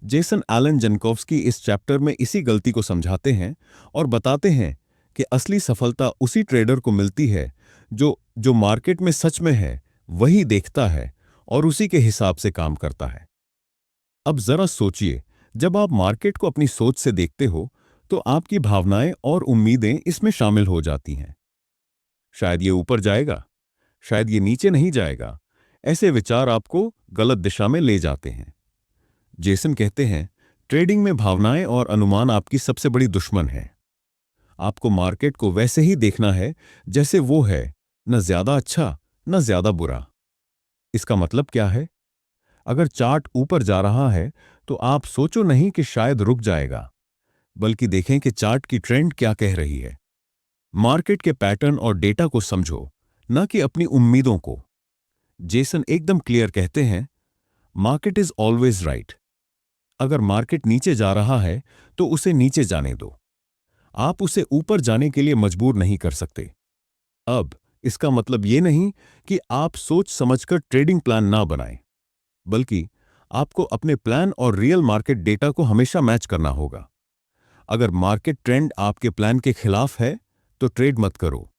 जेसन आलन जंकोव्स्की इस चैप्टर में इसी गलती को समझाते हैं और बताते हैं कि असली सफलता उसी ट्रेडर को मिलती है जो जो मार्केट में सच में है वही देखता है और उसी के हिसाब से काम करता है। अब जरा सोचिए, जब आप मार्केट को अपनी सोच से देखते हो तो आपकी भावनाएं और उम्मीदें इसमें शामिल हो जाती हैं। शायद ये ऊपर जाएगा, शायद ये नीचे नहीं जाएगा। ऐसे विचार आपको गलत दिशा में ले जाते हैं। जेसन कहते हैं, ट्रेडिंग में भावनाएं और अनुमान आपकी सबसे बड़ी दुश्मन है। आपको मार्केट को वैसे ही देखना है जैसे वो है, न ज्यादा अच्छा न ज्यादा बुरा। इसका मतलब क्या है? अगर चार्ट ऊपर जा रहा है तो आप सोचो नहीं कि शायद रुक जाएगा, बल्कि देखें कि चार्ट की ट्रेंड क्या कह रही है। मार्केट के पैटर्न और डेटा को समझो, न कि अपनी उम्मीदों को। जेसन एकदम क्लियर कहते हैं, मार्केट इज ऑलवेज राइट। अगर मार्केट नीचे जा रहा है तो उसे नीचे जाने दो, आप उसे ऊपर जाने के लिए मजबूर नहीं कर सकते। अब इसका मतलब ये नहीं कि आप सोच समझकर ट्रेडिंग प्लान ना बनाएं, बल्कि आपको अपने प्लान और रियल मार्केट डेटा को हमेशा मैच करना होगा। अगर मार्केट ट्रेंड आपके प्लान के खिलाफ है तो ट्रेड मत करो।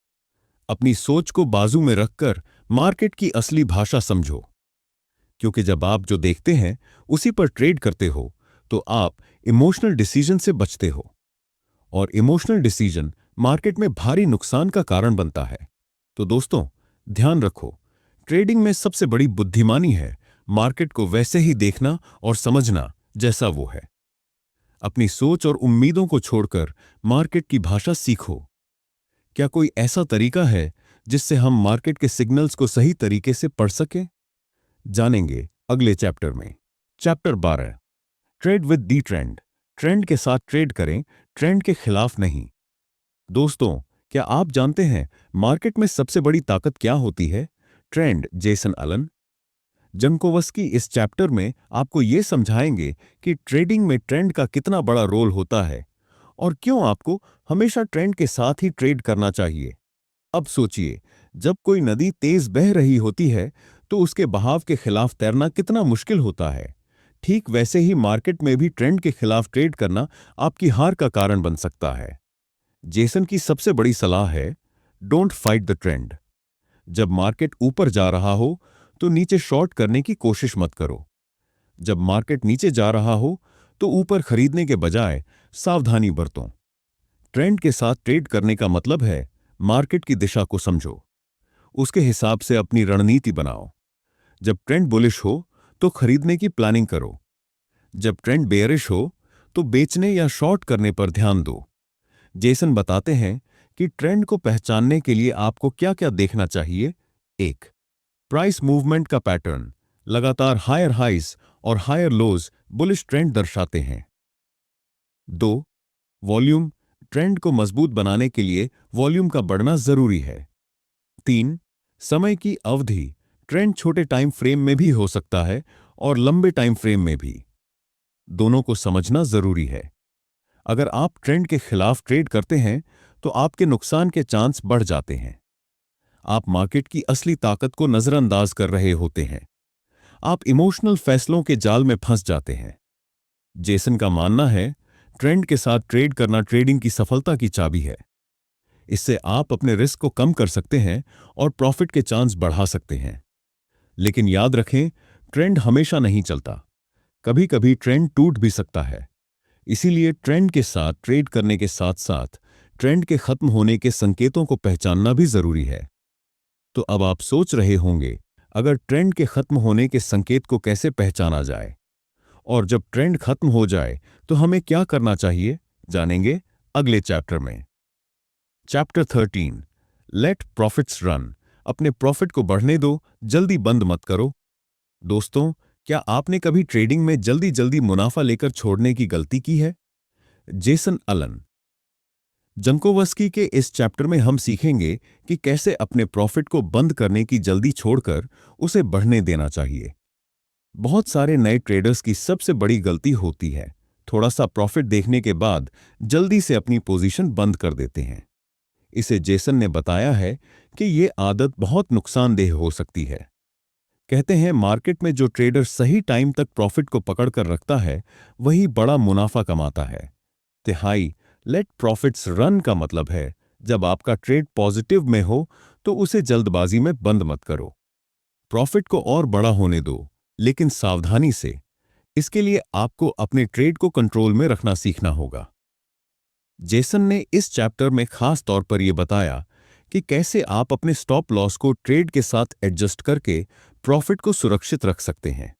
अपनी सोच को बाजू में रखकर मार्केट की असली भाषा समझो, क्योंकि जब आप जो देखते हैं उसी पर ट्रेड करते हो तो आप इमोशनल डिसीजन से बचते हो, और इमोशनल डिसीजन मार्केट में भारी नुकसान का कारण बनता है। तो दोस्तों, ध्यान रखो, ट्रेडिंग में सबसे बड़ी बुद्धिमानी है मार्केट को वैसे ही देखना और समझना जैसा वो है। अपनी सोच और उम्मीदों को छोड़कर मार्केट की भाषा सीखो। क्या कोई ऐसा तरीका है जिससे हम मार्केट के सिग्नल्स को सही तरीके से पढ़ सकें? जानेंगे अगले चैप्टर में। Chapter 12, trade with the trend. Trend के साथ ट्रेड करें, ट्रेंड के खिलाफ नहीं। दोस्तों, क्या आप जानते हैं मार्केट में सबसे बड़ी ताकत क्या होती है? ट्रेंड। जेसन अलन जंकोवस्की इस चैप्टर में आपको यह समझाएंगे कि ट्रेडिंग में ट्रेंड का कितना बड़ा रोल होता है और क्यों आपको हमेशा ट्रेंड के साथ ही ट्रेड करना चाहिए। अब सोचिए, जब कोई नदी तेज बह रही होती है तो उसके बहाव के खिलाफ तैरना कितना मुश्किल होता है। ठीक वैसे ही मार्केट में भी ट्रेंड के खिलाफ ट्रेड करना आपकी हार का कारण बन सकता है। जेसन की सबसे बड़ी सलाह है, डोंट फाइट द ट्रेंड। जब मार्केट ऊपर जा रहा हो तो नीचे शॉर्ट करने की कोशिश मत करो। जब मार्केट नीचे जा रहा हो तो ऊपर खरीदने के बजाय सावधानी बरतो। ट्रेंड के साथ ट्रेड करने का मतलब है मार्केट की दिशा को समझो, उसके हिसाब से अपनी रणनीति बनाओ। जब ट्रेंड बुलिश हो तो खरीदने की प्लानिंग करो, जब ट्रेंड बेयरिश हो तो बेचने या शॉर्ट करने पर ध्यान दो। जेसन बताते हैं कि ट्रेंड को पहचानने के लिए आपको क्या-क्या देखना चाहिए। 1, प्राइस मूवमेंट का पैटर्न। लगातार हायर हाइज और हायर लोज बुलिश ट्रेंड दर्शाते हैं। 2, वॉल्यूम। ट्रेंड को मजबूत बनाने के लिए वॉल्यूम का बढ़ना जरूरी है। 3, समय की अवधि। ट्रेंड छोटे टाइम फ्रेम में भी हो सकता है और लंबे टाइम फ्रेम में भी। दोनों को समझना जरूरी है। अगर आप ट्रेंड के खिलाफ ट्रेड करते हैं तो आपके नुकसान के चांस बढ़ जाते हैं। आप मार्केट की असली ताकत को नजरअंदाज कर रहे होते हैं। आप इमोशनल फैसलों के जाल में फंस जाते हैं। जेसन का मानना है, ट्रेंड के साथ ट्रेड करना ट्रेडिंग की सफलता की चाबी है। इससे आप अपने रिस्क को कम कर सकते हैं और प्रॉफिट के चांस बढ़ा सकते हैं। लेकिन याद रखें, ट्रेंड हमेशा नहीं चलता। कभी कभी ट्रेंड टूट भी सकता है। इसीलिए ट्रेंड के साथ ट्रेड करने के साथ साथ ट्रेंड के खत्म होने के संकेतों को पहचानना भी जरूरी है। तो अब आप सोच रहे होंगे, अगर ट्रेंड के खत्म होने के संकेत को कैसे पहचाना जाए, और जब ट्रेंड खत्म हो जाए तो हमें क्या करना चाहिए? जानेंगे अगले चैप्टर में। Chapter 13, let profits run. अपने प्रॉफिट को बढ़ने दो, जल्दी बंद मत करो। दोस्तों, क्या आपने कभी ट्रेडिंग में जल्दी जल्दी मुनाफा लेकर छोड़ने की गलती की है? जेसन अलन जंकोवस्की के इस चैप्टर में हम सीखेंगे कि कैसे अपने प्रॉफिट को बंद करने की जल्दी छोड़कर उसे बढ़ने देना चाहिए। बहुत सारे नए ट्रेडर्स की सबसे बड़ी गलती होती है, थोड़ा सा प्रॉफिट देखने के बाद जल्दी से अपनी पोजीशन बंद कर देते हैं। इसे जेसन ने बताया है कि ये आदत बहुत नुकसानदेह हो सकती है। कहते हैं, मार्केट में जो ट्रेडर सही टाइम तक प्रॉफिट को पकड़कर रखता है वही बड़ा मुनाफा कमाता है। तिहाई लेट प्रॉफिट्स रन का मतलब है, जब आपका ट्रेड पॉजिटिव में हो तो उसे जल्दबाजी में बंद मत करो। प्रॉफिट को और बड़ा होने दो, लेकिन सावधानी से। इसके लिए आपको अपने ट्रेड को कंट्रोल में रखना सीखना होगा। जेसन ने इस चैप्टर में खास तौर पर यह बताया कि कैसे आप अपने स्टॉप लॉस को ट्रेड के साथ एडजस्ट करके प्रॉफिट को सुरक्षित रख सकते हैं।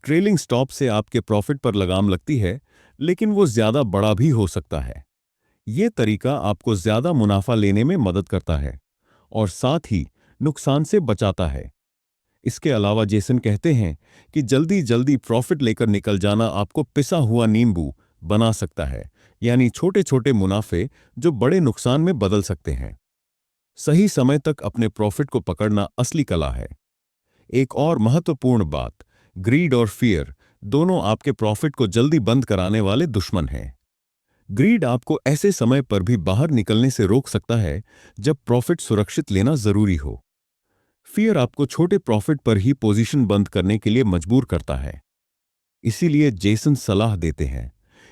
ट्रेलिंग स्टॉप से आपके प्रॉफिट पर लगाम लगती है, लेकिन वो ज्यादा बड़ा भी हो सकता है। ये तरीका आपको ज्यादा मुनाफा लेने में मदद करता है और साथ ही नुकसान से बचाता है। इसके अलावा जेसन कहते हैं कि जल्दी जल्दी प्रॉफिट लेकर निकल जाना आपको पिसा हुआ नींबू बना सकता है, यानी छोटे छोटे मुनाफे जो बड़े नुकसान में बदल सकते हैं। सही समय तक अपने प्रॉफिट को पकड़ना असली कला है। एक और महत्वपूर्ण बात, ग्रीड और फियर दोनों आपके प्रॉफिट को जल्दी बंद कराने वाले दुश्मन हैं। ग्रीड आपको ऐसे समय पर भी बाहर निकलने से रोक सकता है जब प्रॉफिट सुरक्षित लेना जरूरी हो। फियर आपको छोटे प्रॉफिट पर ही पोजीशन बंद करने के लिए मजबूर करता है। इसीलिए जेसन सलाह देते हैं,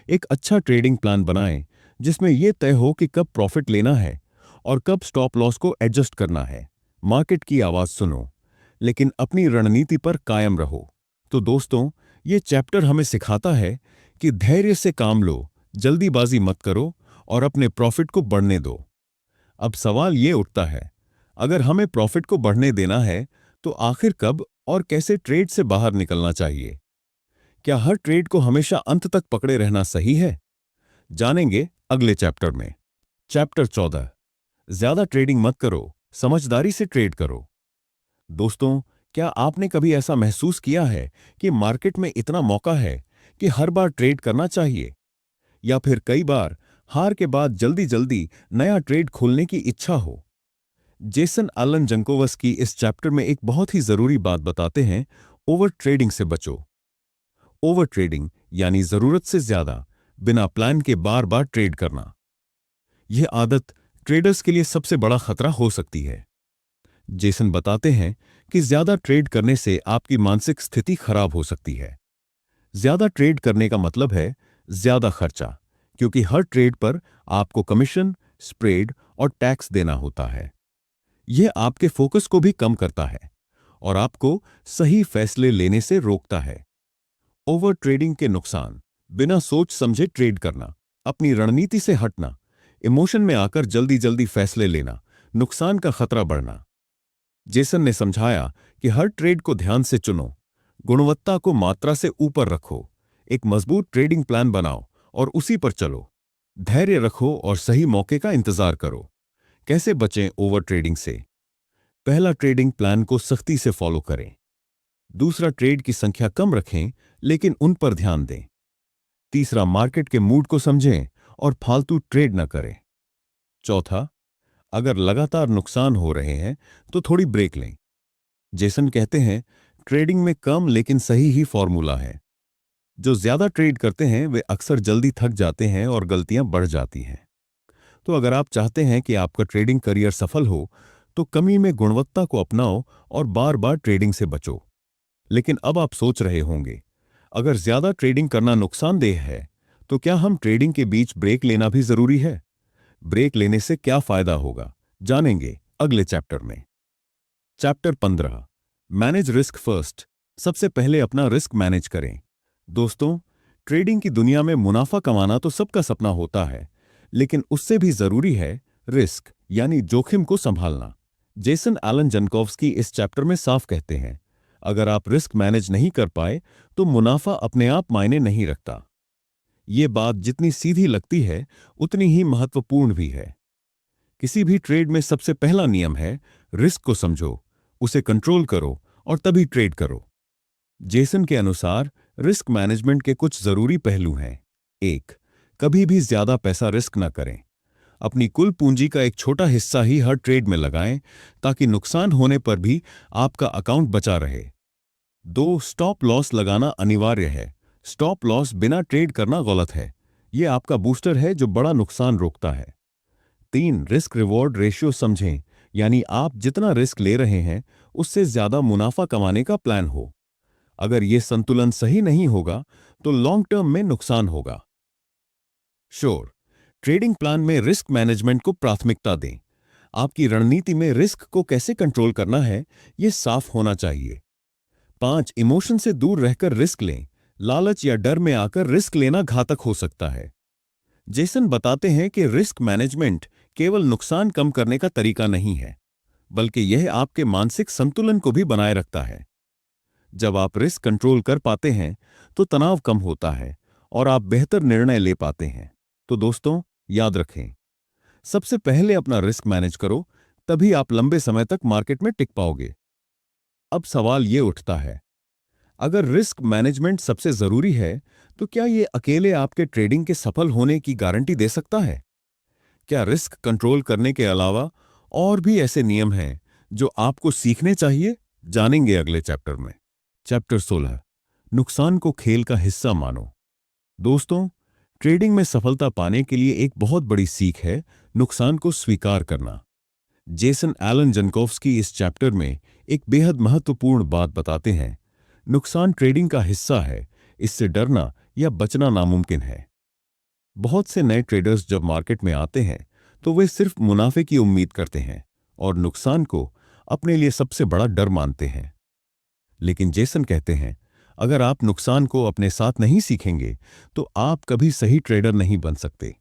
एक अच्छा ट्रेडिंग प्लान बनाएं जिसमें यह तय हो कि कब प्रॉफिट लेना है और कब स्टॉप लॉस को एडजस्ट करना है। मार्केट की आवाज सुनो, लेकिन अपनी रणनीति पर कायम रहो। तो दोस्तों, ये चैप्टर हमें सिखाता है कि धैर्य से काम लो, जल्दीबाजी मत करो और अपने प्रॉफिट को बढ़ने दो। अब सवाल ये उठता है, अगर हमें प्रॉफिट को बढ़ने देना है तो आखिर कब और कैसे ट्रेड से बाहर निकलना चाहिए? क्या हर ट्रेड को हमेशा अंत तक पकड़े रहना सही है? जानेंगे अगले चैप्टर में। चैप्टर 14, ज्यादा ट्रेडिंग मत करो, समझदारी से ट्रेड करो। दोस्तों, क्या आपने कभी ऐसा महसूस किया है कि मार्केट में इतना मौका है कि हर बार ट्रेड करना चाहिए, या फिर कई बार हार के बाद जल्दी जल्दी नया ट्रेड खोलने की इच्छा हो? जेसन एलन जंकोवस्की इस चैप्टर में एक बहुत ही जरूरी बात बताते हैं, ओवर ट्रेडिंग से बचो। ओवर ट्रेडिंग यानी जरूरत से ज्यादा बिना प्लान के बार बार ट्रेड करना। यह आदत ट्रेडर्स के लिए सबसे बड़ा खतरा हो सकती है। जेसन बताते हैं कि ज्यादा ट्रेड करने से आपकी मानसिक स्थिति खराब हो सकती है। ज्यादा ट्रेड करने का मतलब है ज्यादा खर्चा, क्योंकि हर ट्रेड पर आपको कमीशन, स्प्रेड और टैक्स देना होता है। यह आपके फोकस को भी कम करता है और आपको सही फैसले लेने से रोकता है। ओवर ट्रेडिंग के नुकसान: बिना सोच समझे ट्रेड करना, अपनी रणनीति से हटना, इमोशन में आकर जल्दी जल्दी फैसले लेना, नुकसान का खतरा बढ़ना। जेसन ने समझाया कि हर ट्रेड को ध्यान से चुनो, गुणवत्ता को मात्रा से ऊपर रखो, एक मजबूत ट्रेडिंग प्लान बनाओ और उसी पर चलो। धैर्य रखो और सही मौके का इंतजार करो। कैसे बचें ओवर ट्रेडिंग से? पहला, ट्रेडिंग प्लान को सख्ती से फॉलो करें। दूसरा, ट्रेड की संख्या कम रखें लेकिन उन पर ध्यान दें। तीसरा, मार्केट के मूड को समझें और फालतू ट्रेड न करें। चौथा, अगर लगातार नुकसान हो रहे हैं तो थोड़ी ब्रेक लें। जेसन कहते हैं, ट्रेडिंग में कम लेकिन सही ही फॉर्मूला है। जो ज्यादा ट्रेड करते हैं वे अक्सर जल्दी थक जाते हैं और गलतियां बढ़ जाती हैं। तो अगर आप चाहते हैं कि आपका ट्रेडिंग करियर सफल हो, तो कमी में गुणवत्ता को अपनाओ और बार बार ट्रेडिंग से बचो। लेकिन अब आप सोच रहे होंगे, अगर ज्यादा ट्रेडिंग करना नुकसानदेह है, तो क्या हम ट्रेडिंग के बीच ब्रेक लेना भी जरूरी है? ब्रेक लेने से क्या फायदा होगा, जानेंगे अगले चैप्टर में। Chapter 15, manage risk first. सबसे पहले अपना रिस्क मैनेज करें। दोस्तों, ट्रेडिंग की दुनिया में मुनाफा कमाना तो सबका सपना होता है, लेकिन उससे भी जरूरी है रिस्क यानी जोखिम को संभालना। जेसन एलन जंकोव्स्की इस चैप्टर में साफ कहते हैं, अगर आप रिस्क मैनेज नहीं कर पाए तो मुनाफा अपने आप मायने नहीं रखता। ये बात जितनी सीधी लगती है उतनी ही महत्वपूर्ण भी है। किसी भी ट्रेड में सबसे पहला नियम है, रिस्क को समझो, उसे कंट्रोल करो और तभी ट्रेड करो। जेसन के अनुसार रिस्क मैनेजमेंट के कुछ जरूरी पहलू हैं। 1, कभी भी ज्यादा पैसा रिस्क न करें। अपनी कुल पूंजी का एक छोटा हिस्सा ही हर ट्रेड में लगाएं ताकि नुकसान होने पर भी आपका अकाउंट बचा रहे। 2, स्टॉप लॉस लगाना अनिवार्य है। स्टॉप लॉस बिना ट्रेड करना गलत है। यह आपका बूस्टर है जो बड़ा नुकसान रोकता है। 3, रिस्क रिवॉर्ड रेशियो समझें, यानी आप जितना रिस्क ले रहे हैं उससे ज्यादा मुनाफा कमाने का प्लान हो। अगर यह संतुलन सही नहीं होगा तो लॉन्ग टर्म में नुकसान होगा। श्योर, ट्रेडिंग प्लान में रिस्क मैनेजमेंट को प्राथमिकता दें। आपकी रणनीति में रिस्क को कैसे कंट्रोल करना है, यह साफ होना चाहिए। 5, इमोशन से दूर रहकर रिस्क लें। लालच या डर में आकर रिस्क लेना घातक हो सकता है। जेसन बताते हैं कि रिस्क मैनेजमेंट केवल नुकसान कम करने का तरीका नहीं है, बल्कि यह आपके मानसिक संतुलन को भी बनाए रखता है। जब आप रिस्क कंट्रोल कर पाते हैं तो तनाव कम होता है और आप बेहतर निर्णय ले पाते हैं। तो दोस्तों, याद रखें, सबसे पहले अपना रिस्क मैनेज करो, तभी आप लंबे समय तक मार्केट में टिक पाओगे। अब सवाल ये उठता है, अगर रिस्क मैनेजमेंट सबसे जरूरी है, तो क्या ये अकेले आपके ट्रेडिंग के सफल होने की गारंटी दे सकता है? क्या रिस्क कंट्रोल करने के अलावा और भी ऐसे नियम हैं जो आपको सीखने चाहिए? जानेंगे अगले चैप्टर में। चैप्टर 16, नुकसान को खेल का हिस्सा मानो। दोस्तों, ट्रेडिंग में सफलता पाने के लिए एक बहुत बड़ी सीख है नुकसान को स्वीकार करना। जेसन एलन जनकोव्स्की इस चैप्टर में एक बेहद महत्वपूर्ण बात बताते हैं। नुकसान ट्रेडिंग का हिस्सा है, इससे डरना या बचना नामुमकिन है। बहुत से नए ट्रेडर्स जब मार्केट में आते हैं तो वे सिर्फ मुनाफे की उम्मीद करते हैं और नुकसान को अपने लिए सबसे बड़ा डर मानते हैं। लेकिन जेसन कहते हैं, अगर आप नुकसान को अपने साथ नहीं सीखेंगे तो आप कभी सही ट्रेडर नहीं बन सकते।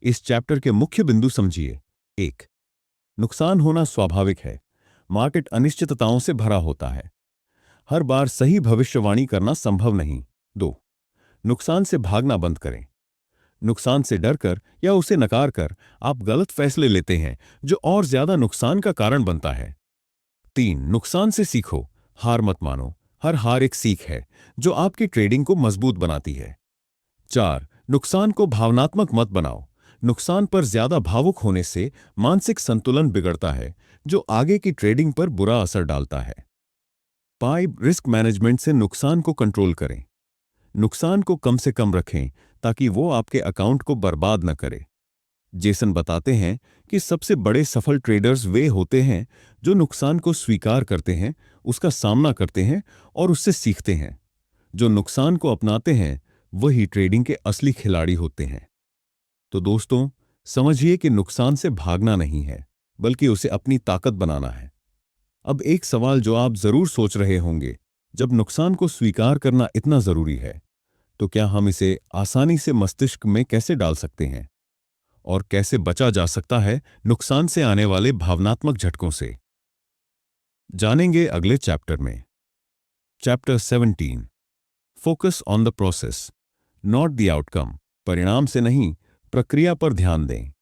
इस चैप्टर के मुख्य बिंदु समझिए। 1, नुकसान होना स्वाभाविक है। मार्केट अनिश्चितताओं से भरा होता है। हर बार सही भविष्यवाणी करना संभव नहीं। 2, नुकसान से भागना बंद करें। नुकसान से डरकर या उसे नकार कर आप गलत फैसले लेते हैं जो और ज्यादा नुकसान का कारण बनता है। 3, नुकसान से सीखो, हार मत मानो। हर हार एक सीख है जो आपकी ट्रेडिंग को मजबूत बनाती है। 4, नुकसान को भावनात्मक मत बनाओ। नुकसान पर ज्यादा भावुक होने से मानसिक संतुलन बिगड़ता है जो आगे की ट्रेडिंग पर बुरा असर डालता है। 5, रिस्क मैनेजमेंट से नुकसान को कंट्रोल करें। नुकसान को कम से कम रखें ताकि वो आपके अकाउंट को बर्बाद न करे। जेसन बताते हैं कि सबसे बड़े सफल ट्रेडर्स वे होते हैं जो नुकसान को स्वीकार करते हैं, उसका सामना करते हैं और उससे सीखते हैं। जो नुकसान को अपनाते हैं वही ट्रेडिंग के असली खिलाड़ी होते हैं। तो दोस्तों, समझिए कि नुकसान से भागना नहीं है, बल्कि उसे अपनी ताकत बनाना है। अब एक सवाल जो आप जरूर सोच रहे होंगे, जब नुकसान को स्वीकार करना इतना जरूरी है, तो क्या हम इसे आसानी से मस्तिष्क में कैसे डाल सकते हैं? और कैसे बचा जा सकता है नुकसान से आने वाले भावनात्मक झटकों से? जानेंगे अगले चैप्टर में। Chapter 17, focus on the process, not the outcome. परिणाम से नहीं, प्रक्रिया पर ध्यान दें।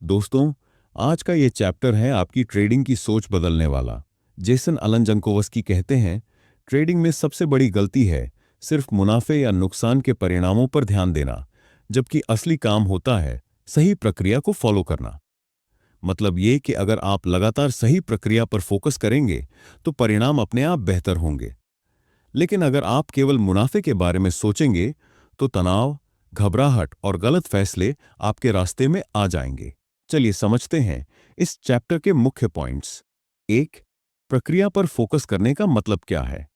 दोस्तों, आज का ये चैप्टर है आपकी ट्रेडिंग की सोच बदलने वाला। जेसन एलन जनकोव्स्की कहते हैं, ट्रेडिंग में सबसे बड़ी गलती है सिर्फ मुनाफे या नुकसान के परिणामों पर ध्यान देना, जबकि असली काम होता है सही प्रक्रिया को फॉलो करना। मतलब ये कि अगर आप लगातार सही प्रक्रिया पर फोकस करेंगे तो परिणाम अपने आप बेहतर होंगे। लेकिन अगर आप केवल मुनाफे के बारे में सोचेंगे तो तनाव, घबराहट और गलत फैसले आपके रास्ते में आ जाएंगे। चलिए समझते हैं इस चैप्टर के मुख्य पॉइंट्स। 1, प्रक्रिया पर फोकस करने का मतलब क्या है?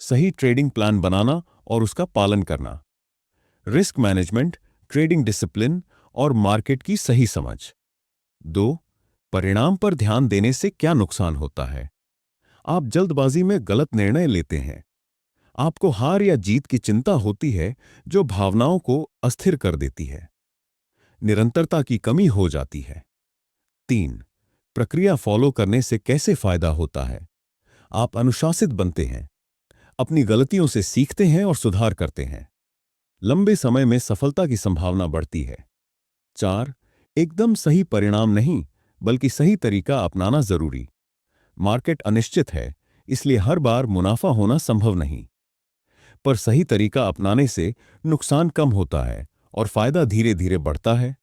सही ट्रेडिंग प्लान बनाना और उसका पालन करना। रिस्क मैनेजमेंट, ट्रेडिंग डिसिप्लिन और मार्केट की सही समझ। 2, परिणाम पर ध्यान देने से क्या नुकसान होता है? आप जल्दबाजी में गलत निर्णय लेते हैं। आपको हार या जीत की चिंता होती है जो भावनाओं को अस्थिर कर देती है। निरंतरता की कमी हो जाती है। 3, प्रक्रिया फॉलो करने से कैसे फायदा होता है? आप अनुशासित बनते हैं, अपनी गलतियों से सीखते हैं और सुधार करते हैं। लंबे समय में सफलता की संभावना बढ़ती है। 4, एकदम सही परिणाम नहीं, बल्कि सही तरीका अपनाना जरूरी। मार्केट अनिश्चित है, इसलिए हर बार मुनाफा होना संभव नहीं, पर सही तरीका अपनाने से नुकसान कम होता है और फायदा धीरे धीरे बढ़ता है।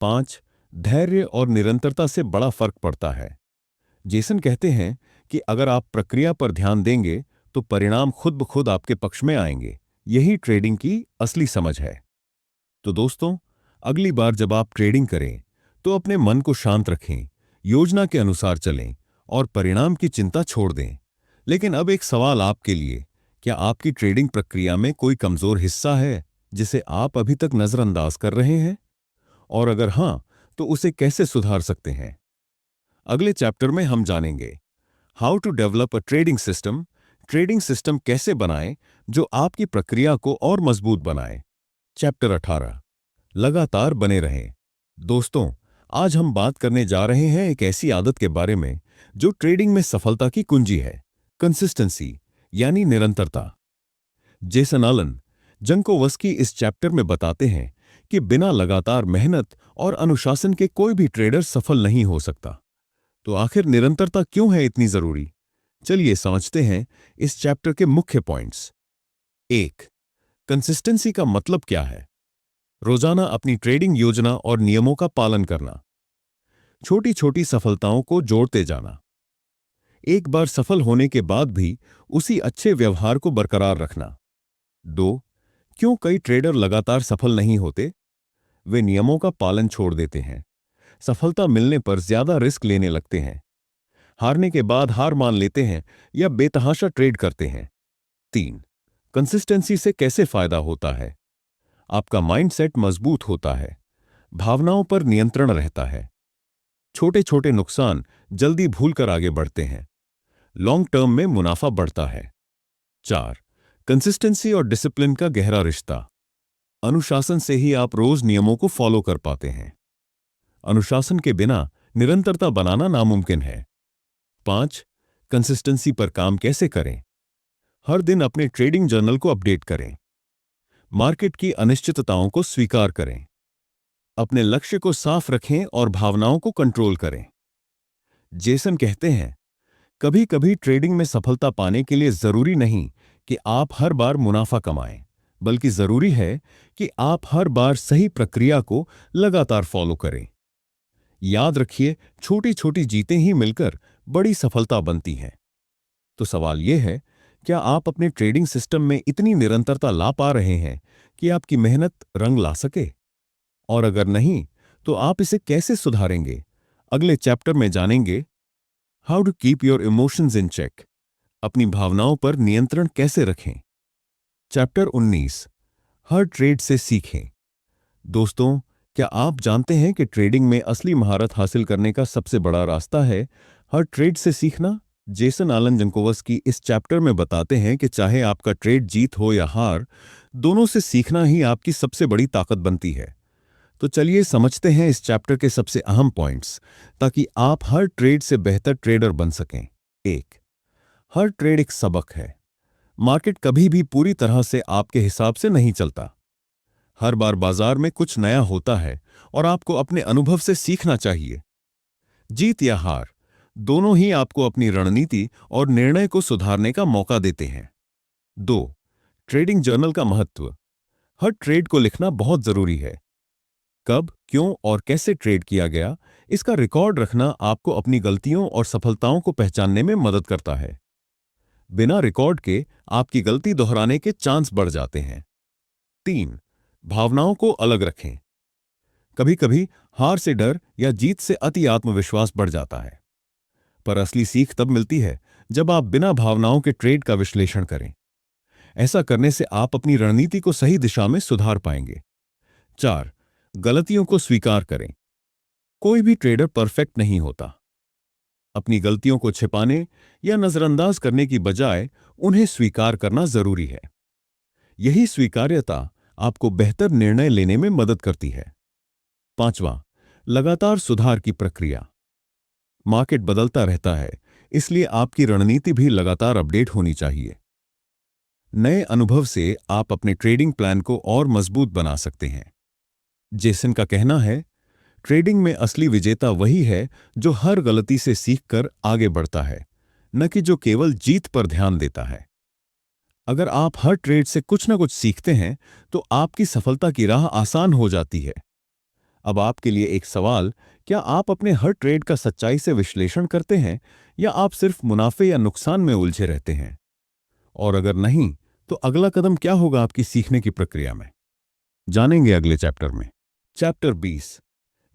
5, धैर्य और निरंतरता से बड़ा फर्क पड़ता है। जेसन कहते हैं कि अगर आप प्रक्रिया पर ध्यान देंगे तो परिणाम खुद ब खुद आपके पक्ष में आएंगे। यही ट्रेडिंग की असली समझ है। तो दोस्तों, अगली बार जब आप ट्रेडिंग करें तो अपने मन को शांत रखें, योजना के अनुसार चलें और परिणाम की चिंता छोड़ दें। लेकिन अब एक सवाल आपके लिए, क्या आपकी ट्रेडिंग प्रक्रिया में कोई कमजोर हिस्सा है जिसे आप अभी तक नजरअंदाज कर रहे हैं? और अगर हां, तो उसे कैसे सुधार सकते हैं? अगले चैप्टर में हम जानेंगे how to develop a trading system कैसे बनाएं जो आपकी प्रक्रिया को और मजबूत बनाए। चैप्टर 18, लगातार बने रहें। दोस्तों, आज हम बात करने जा रहे हैं एक ऐसी आदत के बारे में जो ट्रेडिंग में सफलता की कुंजी है, कंसिस्टेंसी, यानी निरंतरता। जेसन आलन जंकोवस्की इस चैप्टर में बताते हैं कि बिना लगातार मेहनत और अनुशासन के कोई भी ट्रेडर सफल नहीं हो सकता। तो आखिर निरंतरता क्यों है इतनी जरूरी? चलिए समझते हैं इस चैप्टर के मुख्य पॉइंट्स। 1. कंसिस्टेंसी का मतलब क्या है? रोजाना अपनी ट्रेडिंग योजना और नियमों का पालन करना। छोटी छोटी सफलताओं को जोड़ते जाना। एक बार सफल होने के बाद भी उसी अच्छे व्यवहार को बरकरार रखना। 2. क्यों कई ट्रेडर लगातार सफल नहीं होते? वे नियमों का पालन छोड़ देते हैं, सफलता मिलने पर ज्यादा रिस्क लेने लगते हैं, हारने के बाद हार मान लेते हैं या बेतहाशा ट्रेड करते हैं। 3. कंसिस्टेंसी से कैसे फायदा होता है? आपका माइंडसेट मजबूत होता है, भावनाओं पर नियंत्रण रहता है, छोटे छोटे नुकसान जल्दी भूलकर आगे बढ़ते हैं, लॉन्ग टर्म में मुनाफा बढ़ता है। 4. कंसिस्टेंसी और डिसिप्लिन का गहरा रिश्ता। अनुशासन से ही आप रोज नियमों को फॉलो कर पाते हैं। अनुशासन के बिना निरंतरता बनाना नामुमकिन है। 5. कंसिस्टेंसी पर काम कैसे करें? हर दिन अपने ट्रेडिंग जर्नल को अपडेट करें, मार्केट की अनिश्चितताओं को स्वीकार करें, अपने लक्ष्य को साफ रखें और भावनाओं को कंट्रोल करें। जेसन कहते हैं, कभी कभी ट्रेडिंग में सफलता पाने के लिए जरूरी नहीं कि आप हर बार मुनाफा कमाएं, बल्कि जरूरी है कि आप हर बार सही प्रक्रिया को लगातार फॉलो करें। याद रखिए, छोटी छोटी जीतें ही मिलकर बड़ी सफलता बनती हैं। तो सवाल यह है, क्या आप अपने ट्रेडिंग सिस्टम में इतनी निरंतरता ला पा रहे हैं कि आपकी मेहनत रंग ला सके? और अगर नहीं, तो आप इसे कैसे सुधारेंगे? अगले चैप्टर में जानेंगे how to keep your emotions in check. अपनी भावनाओं पर नियंत्रण कैसे रखें। चैप्टर 19, हर ट्रेड से सीखें। दोस्तों, क्या आप जानते हैं कि ट्रेडिंग में असली महारत हासिल करने का सबसे बड़ा रास्ता है हर ट्रेड से सीखना? जेसन आलन जंकोवस्की इस चैप्टर में बताते हैं कि चाहे आपका ट्रेड जीत हो या हार, दोनों से सीखना ही आपकी सबसे बड़ी ताकत बनती है। तो चलिए समझते हैं इस चैप्टर के सबसे अहम पॉइंट्स, ताकि आप हर ट्रेड से बेहतर ट्रेडर बन सकें। 1. हर ट्रेड एक सबक है। मार्केट कभी भी पूरी तरह से आपके हिसाब से नहीं चलता। हर बार बाजार में कुछ नया होता है और आपको अपने अनुभव से सीखना चाहिए। जीत या हार, दोनों ही आपको अपनी रणनीति और निर्णय को सुधारने का मौका देते हैं। 2. ट्रेडिंग जर्नल का महत्व। हर ट्रेड को लिखना बहुत जरूरी है। कब, क्यों और कैसे ट्रेड किया गया, इसका रिकॉर्ड रखना आपको अपनी गलतियों और सफलताओं को पहचानने में मदद करता है। बिना रिकॉर्ड के आपकी गलती दोहराने के चांस बढ़ जाते हैं। 3. भावनाओं को अलग रखें। कभी कभी हार से डर या जीत से अति आत्मविश्वास बढ़ जाता है, पर असली सीख तब मिलती है जब आप बिना भावनाओं के ट्रेड का विश्लेषण करें। ऐसा करने से आप अपनी रणनीति को सही दिशा में सुधार पाएंगे। 4. गलतियों को स्वीकार करें। कोई भी ट्रेडर परफेक्ट नहीं होता। अपनी गलतियों को छिपाने या नजरअंदाज करने की बजाय उन्हें स्वीकार करना जरूरी है। यही स्वीकार्यता आपको बेहतर निर्णय लेने में मदद करती है। 5. लगातार सुधार की प्रक्रिया। मार्केट बदलता रहता है, इसलिए आपकी रणनीति भी लगातार अपडेट होनी चाहिए। नए अनुभव से आप अपने ट्रेडिंग प्लान को और मजबूत बना सकते हैं। जेसन का कहना है, ट्रेडिंग में असली विजेता वही है जो हर गलती से सीखकर आगे बढ़ता है, न कि जो केवल जीत पर ध्यान देता है। अगर आप हर ट्रेड से कुछ न कुछ सीखते हैं, तो आपकी सफलता की राह आसान हो जाती है। अब आपके लिए एक सवाल, क्या आप अपने हर ट्रेड का सच्चाई से विश्लेषण करते हैं या आप सिर्फ मुनाफे या नुकसान में उलझे रहते हैं? और अगर नहीं, तो अगला कदम क्या होगा आपकी सीखने की प्रक्रिया में? जानेंगे अगले चैप्टर में। चैप्टर 20,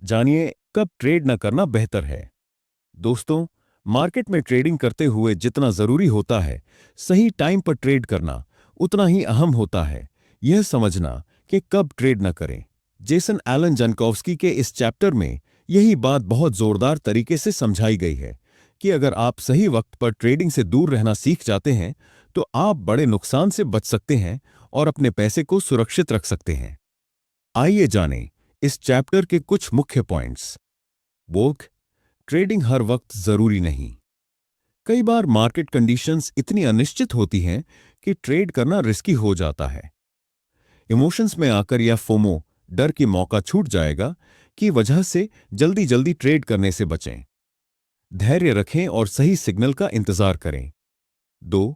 जानिए कब ट्रेड न करना बेहतर है। दोस्तों, मार्केट में ट्रेडिंग करते हुए जितना जरूरी होता है सही टाइम पर ट्रेड करना, उतना ही अहम होता है यह समझना कि कब ट्रेड न करें। जेसन एलन जंकोवस्की के इस चैप्टर में यही बात बहुत जोरदार तरीके से समझाई गई है कि अगर आप सही वक्त पर ट्रेडिंग से दूर रहना सीख जाते हैं, तो आप बड़े नुकसान से बच सकते हैं और अपने पैसे को सुरक्षित रख सकते हैं। आइए जानें इस चैप्टर के कुछ मुख्य पॉइंट्स। वोक, ट्रेडिंग हर वक्त जरूरी नहीं। कई बार मार्केट कंडीशंस इतनी अनिश्चित होती हैं कि ट्रेड करना रिस्की हो जाता है। इमोशंस में आकर या फोमो, डर की मौका छूट जाएगा, की वजह से जल्दी जल्दी ट्रेड करने से बचें। धैर्य रखें और सही सिग्नल का इंतजार करें। 2.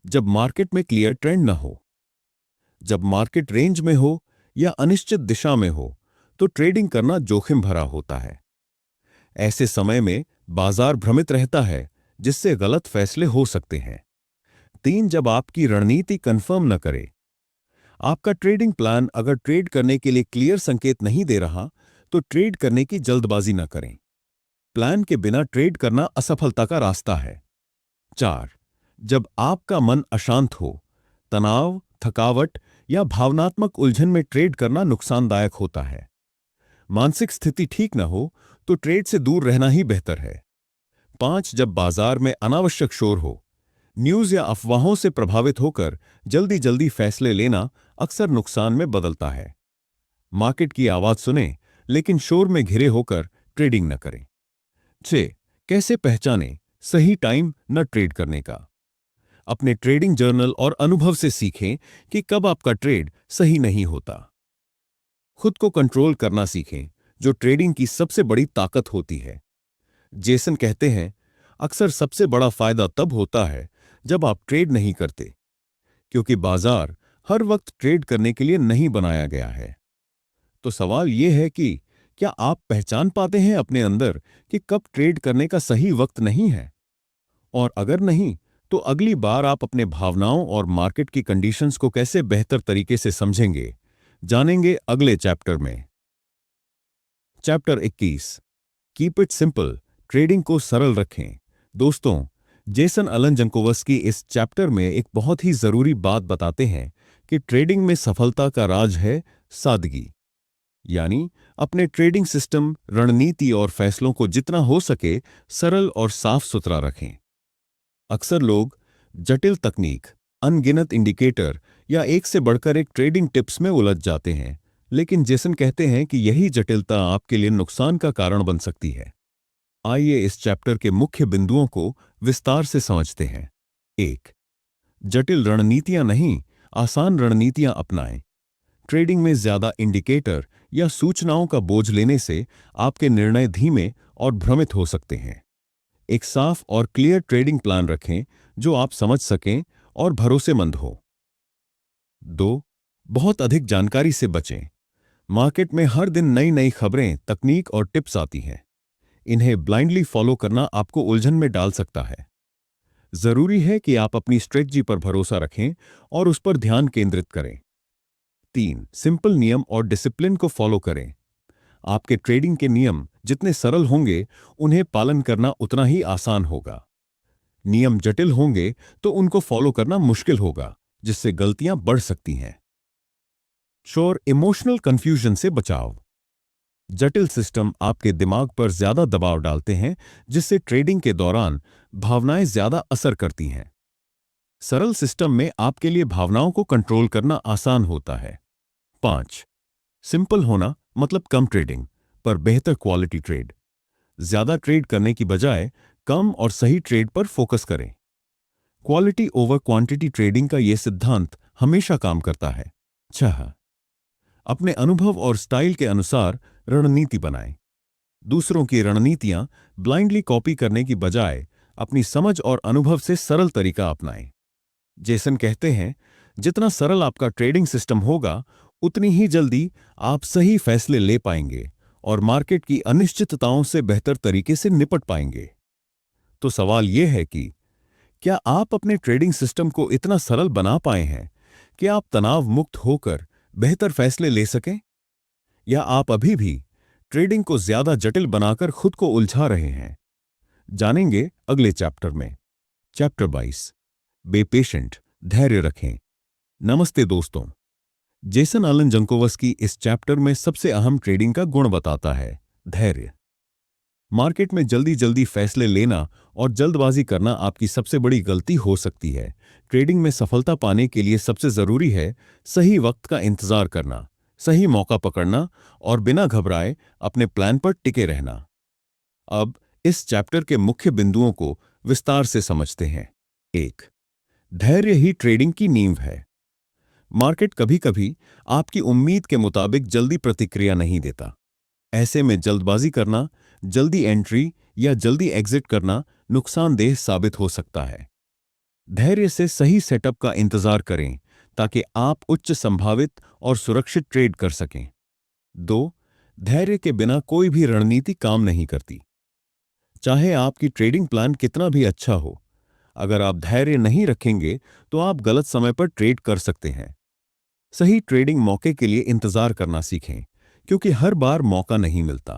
जब मार्केट में क्लियर ट्रेंड न हो। जब मार्केट रेंज में हो या अनिश्चित दिशा में हो, तो ट्रेडिंग करना जोखिम भरा होता है। ऐसे समय में बाजार भ्रमित रहता है, जिससे गलत फैसले हो सकते हैं। 3. जब आपकी रणनीति कंफर्म न करे। आपका ट्रेडिंग प्लान अगर ट्रेड करने के लिए क्लियर संकेत नहीं दे रहा, तो ट्रेड करने की जल्दबाजी न करें। प्लान के बिना ट्रेड करना असफलता का रास्ता है। 4. जब आपका मन अशांत हो, तनाव, थकावट या भावनात्मक उलझन में ट्रेड करना नुकसानदायक होता है। मानसिक स्थिति ठीक न हो, तो ट्रेड से दूर रहना ही बेहतर है। 5. जब बाजार में अनावश्यक शोर हो। न्यूज़ या अफवाहों से प्रभावित होकर जल्दी जल्दी फैसले लेना अक्सर नुकसान में बदलता है। मार्केट की आवाज सुनें, लेकिन शोर में घिरे होकर ट्रेडिंग न करें। 6. कैसे पहचानें सही टाइम न ट्रेड करने का। अपने ट्रेडिंग जर्नल और अनुभव से सीखें कि कब आपका ट्रेड सही नहीं होता। खुद को कंट्रोल करना सीखें, जो ट्रेडिंग की सबसे बड़ी ताकत होती है। जेसन कहते हैं, अक्सर सबसे बड़ा फायदा तब होता है जब आप ट्रेड नहीं करते, क्योंकि बाजार हर वक्त ट्रेड करने के लिए नहीं बनाया गया है। तो सवाल यह है कि क्या आप पहचान पाते हैं अपने अंदर कि कब ट्रेड करने का सही वक्त नहीं है? और अगर नहीं, तो अगली बार आप अपने भावनाओं और मार्केट की कंडीशंस को कैसे बेहतर तरीके से समझेंगे, जानेंगे अगले चैप्टर में। Chapter 21, keep it simple, trading को सरल रखें। दोस्तों, जेसन अलन जंकोवस्की इस चैप्टर में एक बहुत ही जरूरी बात बताते हैं कि ट्रेडिंग में सफलता का राज है सादगी। यानी अपने ट्रेडिंग सिस्टम, रणनीति और फैसलों को जितना हो सके सरल और साफ सुथरा रखें। अक्सर लोग जटिल तकनीक, अनगिनत इंडिकेटर या एक से बढ़कर एक ट्रेडिंग टिप्स में उलझ जाते हैं, लेकिन जेसन कहते हैं कि यही जटिलता आपके लिए नुकसान का कारण बन सकती है। आइए इस चैप्टर के मुख्य बिंदुओं को विस्तार से समझते हैं। 1. जटिल रणनीतियां नहीं, आसान रणनीतियां अपनाएं। ट्रेडिंग में ज्यादा इंडिकेटर या सूचनाओं का बोझ लेने से आपके निर्णय धीमे और भ्रमित हो सकते हैं। एक साफ और क्लियर ट्रेडिंग प्लान रखें जो आप समझ सकें और भरोसेमंद हो। 2. बहुत अधिक जानकारी से बचें। मार्केट में हर दिन नई नई खबरें, तकनीक और टिप्स आती हैं। इन्हें ब्लाइंडली फॉलो करना आपको उलझन में डाल सकता है। जरूरी है कि आप अपनी स्ट्रेटजी पर भरोसा रखें और उस पर ध्यान केंद्रित करें। 3. सिंपल नियम और डिसिप्लिन को फॉलो करें। आपके ट्रेडिंग के नियम जितने सरल होंगे, उन्हें पालन करना उतना ही आसान होगा। नियम जटिल होंगे तो उनको फॉलो करना मुश्किल होगा, जिससे गलतियां बढ़ सकती हैं। शोर, इमोशनल कंफ्यूजन से बचाव। जटिल सिस्टम आपके दिमाग पर ज्यादा दबाव डालते हैं, जिससे ट्रेडिंग के दौरान भावनाएं ज्यादा असर करती हैं। सरल सिस्टम में आपके लिए भावनाओं को कंट्रोल करना आसान होता है। 5. सिंपल होना मतलब कम ट्रेडिंग पर बेहतर क्वालिटी ट्रेड। ज्यादा ट्रेड करने की बजाय कम और सही ट्रेड पर फोकस करें। क्वालिटी ओवर क्वांटिटी ट्रेडिंग का यह सिद्धांत हमेशा काम करता है। 6. अपने अनुभव और स्टाइल के अनुसार रणनीति बनाएं। दूसरों की रणनीतियां ब्लाइंडली कॉपी करने की बजाय अपनी समझ और अनुभव से सरल तरीका अपनाएं। जेसन कहते हैं, जितना सरल आपका ट्रेडिंग सिस्टम होगा, उतनी ही जल्दी आप सही फैसले ले पाएंगे और मार्केट की अनिश्चितताओं से बेहतर तरीके से निपट पाएंगे। तो सवाल यह है कि क्या आप अपने ट्रेडिंग सिस्टम को इतना सरल बना पाए हैं कि आप तनाव मुक्त होकर बेहतर फैसले ले सकें, या आप अभी भी ट्रेडिंग को ज्यादा जटिल बनाकर खुद को उलझा रहे हैं? जानेंगे अगले चैप्टर में। चैप्टर 22, बी पेशेंट, धैर्य रखें। नमस्ते दोस्तों, जेसन अलन जंकोवस्की इस चैप्टर में सबसे अहम ट्रेडिंग का गुण बताता है, धैर्य। मार्केट में जल्दी जल्दी फैसले लेना और जल्दबाजी करना आपकी सबसे बड़ी गलती हो सकती है। ट्रेडिंग में सफलता पाने के लिए सबसे जरूरी है सही वक्त का इंतजार करना, सही मौका पकड़ना और बिना घबराए अपने प्लान पर टिके रहना। अब इस चैप्टर के मुख्य बिंदुओं को विस्तार से समझते हैं। एक, धैर्य ही ट्रेडिंग की नींव है। मार्केट कभी कभी आपकी उम्मीद के मुताबिक जल्दी प्रतिक्रिया नहीं देता। ऐसे में जल्दबाजी करना, जल्दी एंट्री या जल्दी एग्जिट करना नुकसानदेह साबित हो सकता है। धैर्य से सही सेटअप का इंतजार करें ताकि आप उच्च संभावित और सुरक्षित ट्रेड कर सकें। 2, धैर्य के बिना कोई भी रणनीति काम नहीं करती। चाहे आपकी ट्रेडिंग प्लान कितना भी अच्छा हो, अगर आप धैर्य नहीं रखेंगे तो आप गलत समय पर ट्रेड कर सकते हैं। सही ट्रेडिंग मौके के लिए इंतजार करना सीखें, क्योंकि हर बार मौका नहीं मिलता।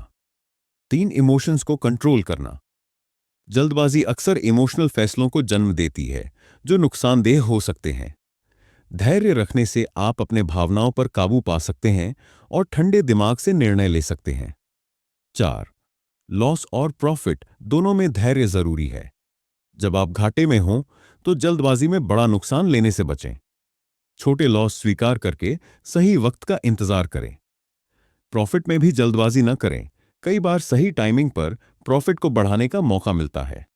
3, इमोशंस को कंट्रोल करना। जल्दबाजी अक्सर इमोशनल फैसलों को जन्म देती है, जो नुकसानदेह हो सकते हैं। धैर्य रखने से आप अपने भावनाओं पर काबू पा सकते हैं और ठंडे दिमाग से निर्णय ले सकते हैं। 4, लॉस और प्रॉफिट दोनों में धैर्य जरूरी है। जब आप घाटे में हों तो जल्दबाजी में बड़ा नुकसान लेने से बचें। छोटे लॉस स्वीकार करके सही वक्त का इंतजार करें। प्रॉफिट में भी जल्दबाजी न करें, कई बार सही टाइमिंग पर प्रॉफिट को बढ़ाने का मौका मिलता है।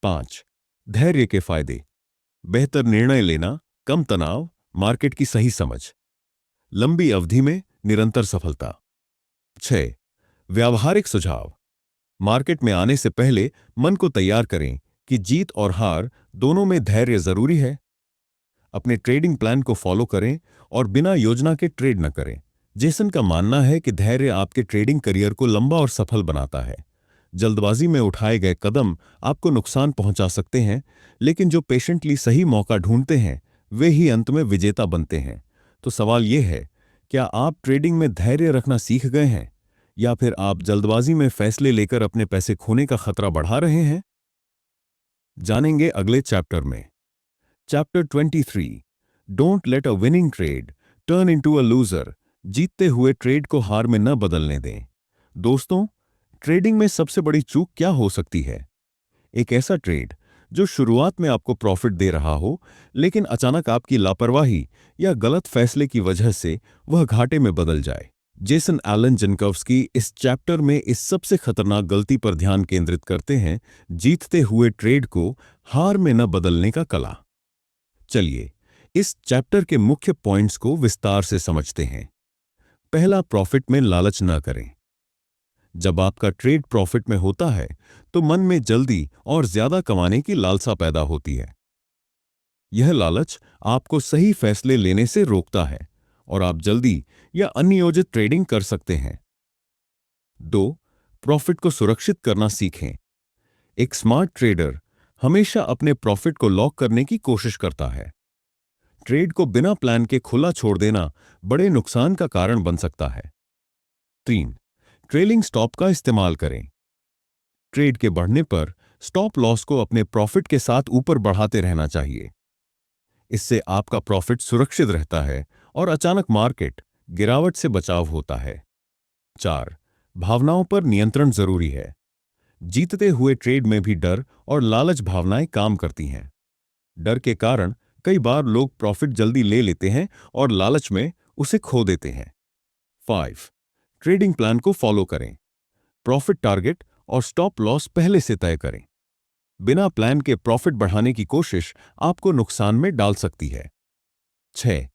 5, धैर्य के फायदे। बेहतर निर्णय लेना, कम तनाव, मार्केट की सही समझ, लंबी अवधि में निरंतर सफलता। 6, व्यावहारिक सुझाव। मार्केट में आने से पहले मन को तैयार करें कि जीत और हार दोनों में धैर्य जरूरी है। अपने ट्रेडिंग प्लान को फॉलो करें और बिना योजना के ट्रेड न करें। जेसन का मानना है कि धैर्य आपके ट्रेडिंग करियर को लंबा और सफल बनाता है। जल्दबाजी में उठाए गए कदम आपको नुकसान पहुंचा सकते हैं, लेकिन जो पेशेंटली सही मौका ढूंढते हैं वे ही अंत में विजेता बनते हैं। तो सवाल यह है, क्या आप ट्रेडिंग में धैर्य रखना सीख गए हैं, या फिर आप जल्दबाजी में फैसले लेकर अपने पैसे खोने का खतरा बढ़ा रहे हैं? जानेंगे अगले चैप्टर में। Chapter 23, don't let a winning trade turn into a loser. जीतते हुए ट्रेड को हार में न बदलने दें। दोस्तों, ट्रेडिंग में सबसे बड़ी चूक क्या हो सकती है? एक ऐसा ट्रेड जो शुरुआत में आपको प्रॉफिट दे रहा हो, लेकिन अचानक आपकी लापरवाही या गलत फैसले की वजह से वह घाटे में बदल जाए। जेसन एलन जन्कोव्स्की इस चैप्टर में इस सबसे खतरनाक गलती पर ध्यान केंद्रित करते हैं, जीतते हुए ट्रेड को हार में न बदलने का कला। चलिए इस चैप्टर के मुख्य पॉइंट्स को विस्तार से समझते हैं। पहला, प्रॉफिट में लालच न करें। जब आपका ट्रेड प्रॉफिट में होता है तो मन में जल्दी और ज्यादा कमाने की लालसा पैदा होती है। यह लालच आपको सही फैसले लेने से रोकता है और आप जल्दी या अनियोजित ट्रेडिंग कर सकते हैं। 2, प्रॉफिट को सुरक्षित करना सीखें। एक स्मार्ट ट्रेडर हमेशा अपने प्रॉफिट को लॉक करने की कोशिश करता है। ट्रेड को बिना प्लान के खुला छोड़ देना बड़े नुकसान का कारण बन सकता है। 3, ट्रेलिंग स्टॉप का इस्तेमाल करें। ट्रेड के बढ़ने पर स्टॉप लॉस को अपने प्रॉफिट के साथ ऊपर बढ़ाते रहना चाहिए। इससे आपका प्रॉफिट सुरक्षित रहता है और अचानक मार्केट गिरावट से बचाव होता है। 4, भावनाओं पर नियंत्रण जरूरी है। जीतते हुए ट्रेड में भी डर और लालच भावनाएं काम करती हैं। डर के कारण कई बार लोग प्रॉफिट जल्दी ले लेते हैं और लालच में उसे खो देते हैं। 5, ट्रेडिंग प्लान को फॉलो करें। प्रॉफिट टारगेट और स्टॉप लॉस पहले से तय करें। बिना प्लान के प्रॉफिट बढ़ाने की कोशिश आपको नुकसान में डाल सकती है। 6,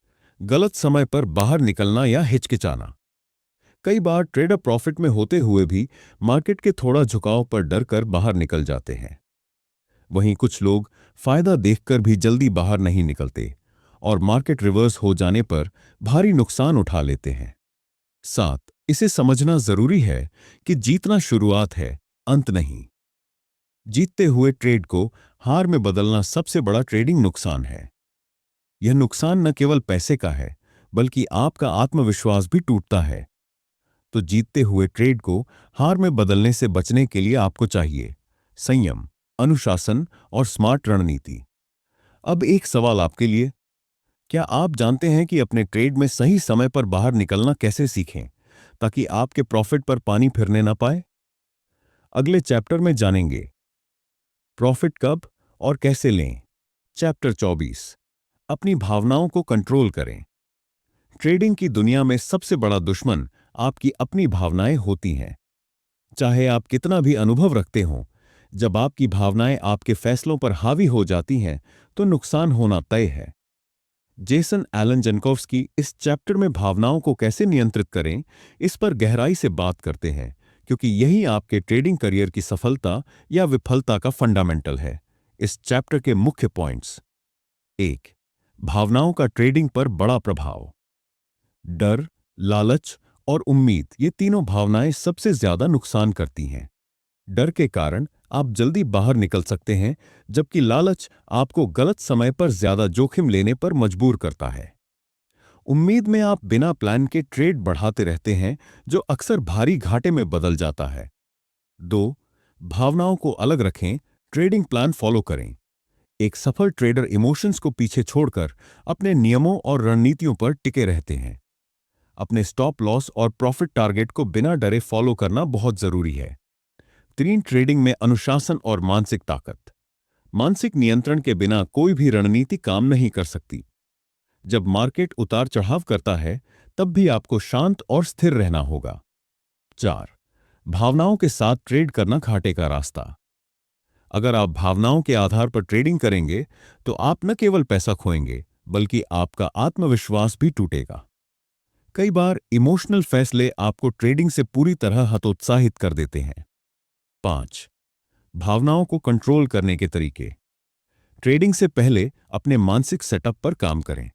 गलत समय पर बाहर निकलना या हिचकिचाना। कई बार ट्रेडर प्रॉफिट में होते हुए भी मार्केट के थोड़ा झुकाव पर डर कर बाहर निकल जाते हैं। वहीं कुछ लोग फायदा देखकर भी जल्दी बाहर नहीं निकलते और मार्केट रिवर्स हो जाने पर भारी नुकसान उठा लेते हैं। 7, इसे समझना जरूरी है कि जीतना शुरुआत है, अंत नहीं। जीतते हुए ट्रेड को हार में बदलना सबसे बड़ा ट्रेडिंग नुकसान है। यह नुकसान न केवल पैसे का है, बल्कि आपका आत्मविश्वास भी टूटता है। तो जीतते हुए ट्रेड को हार में बदलने से बचने के लिए आपको चाहिए संयम, अनुशासन और स्मार्ट रणनीति। अब एक सवाल आपके लिए, क्या आप जानते हैं कि अपने ट्रेड में सही समय पर बाहर निकलना कैसे सीखें ताकि आपके प्रॉफिट पर पानी फिरने ना पाए? अगले चैप्टर में जानेंगे प्रॉफिट कब और कैसे लें। चैप्टर 24, अपनी भावनाओं को कंट्रोल करें। ट्रेडिंग की दुनिया में सबसे बड़ा दुश्मन आपकी अपनी भावनाएं होती हैं। चाहे आप कितना भी अनुभव रखते हों, जब आपकी भावनाएं आपके फैसलों पर हावी हो जाती हैं तो नुकसान होना तय है। जेसन एलन जेनकोव्स्की इस चैप्टर में भावनाओं को कैसे नियंत्रित करें, इस पर गहराई से बात करते हैं, क्योंकि यही आपके ट्रेडिंग करियर की सफलता या विफलता का फंडामेंटल है। इस चैप्टर के मुख्य पॉइंट्स। 1, भावनाओं का ट्रेडिंग पर बड़ा प्रभाव। डर, लालच और उम्मीद, ये तीनों भावनाएं सबसे ज्यादा नुकसान करती हैं। डर के कारण आप जल्दी बाहर निकल सकते हैं, जबकि लालच आपको गलत समय पर ज्यादा जोखिम लेने पर मजबूर करता है। उम्मीद में आप बिना प्लान के ट्रेड बढ़ाते रहते हैं, जो अक्सर भारी घाटे में बदल जाता है। 2, भावनाओं को अलग रखें, ट्रेडिंग प्लान फॉलो करें। एक सफल ट्रेडर इमोशंस को पीछे छोड़कर अपने नियमों और रणनीतियों पर टिके रहते हैं। अपने स्टॉप लॉस और प्रॉफिट टारगेट को बिना डरे फॉलो करना बहुत जरूरी है। 3, ट्रेडिंग में अनुशासन और मानसिक ताकत। मानसिक नियंत्रण के बिना कोई भी रणनीति काम नहीं कर सकती। जब मार्केट उतार चढ़ाव करता है, तब भी आपको शांत और स्थिर रहना होगा। 4, भावनाओं के साथ ट्रेड करना घाटे का रास्ता। अगर आप भावनाओं के आधार पर ट्रेडिंग करेंगे, तो आप न केवल पैसा खोएंगे, बल्कि आपका आत्मविश्वास भी टूटेगा। कई बार इमोशनल फैसले आपको ट्रेडिंग से पूरी तरह हतोत्साहित कर देते हैं। 5, भावनाओं को कंट्रोल करने के तरीके। ट्रेडिंग से पहले अपने मानसिक सेटअप पर काम करें।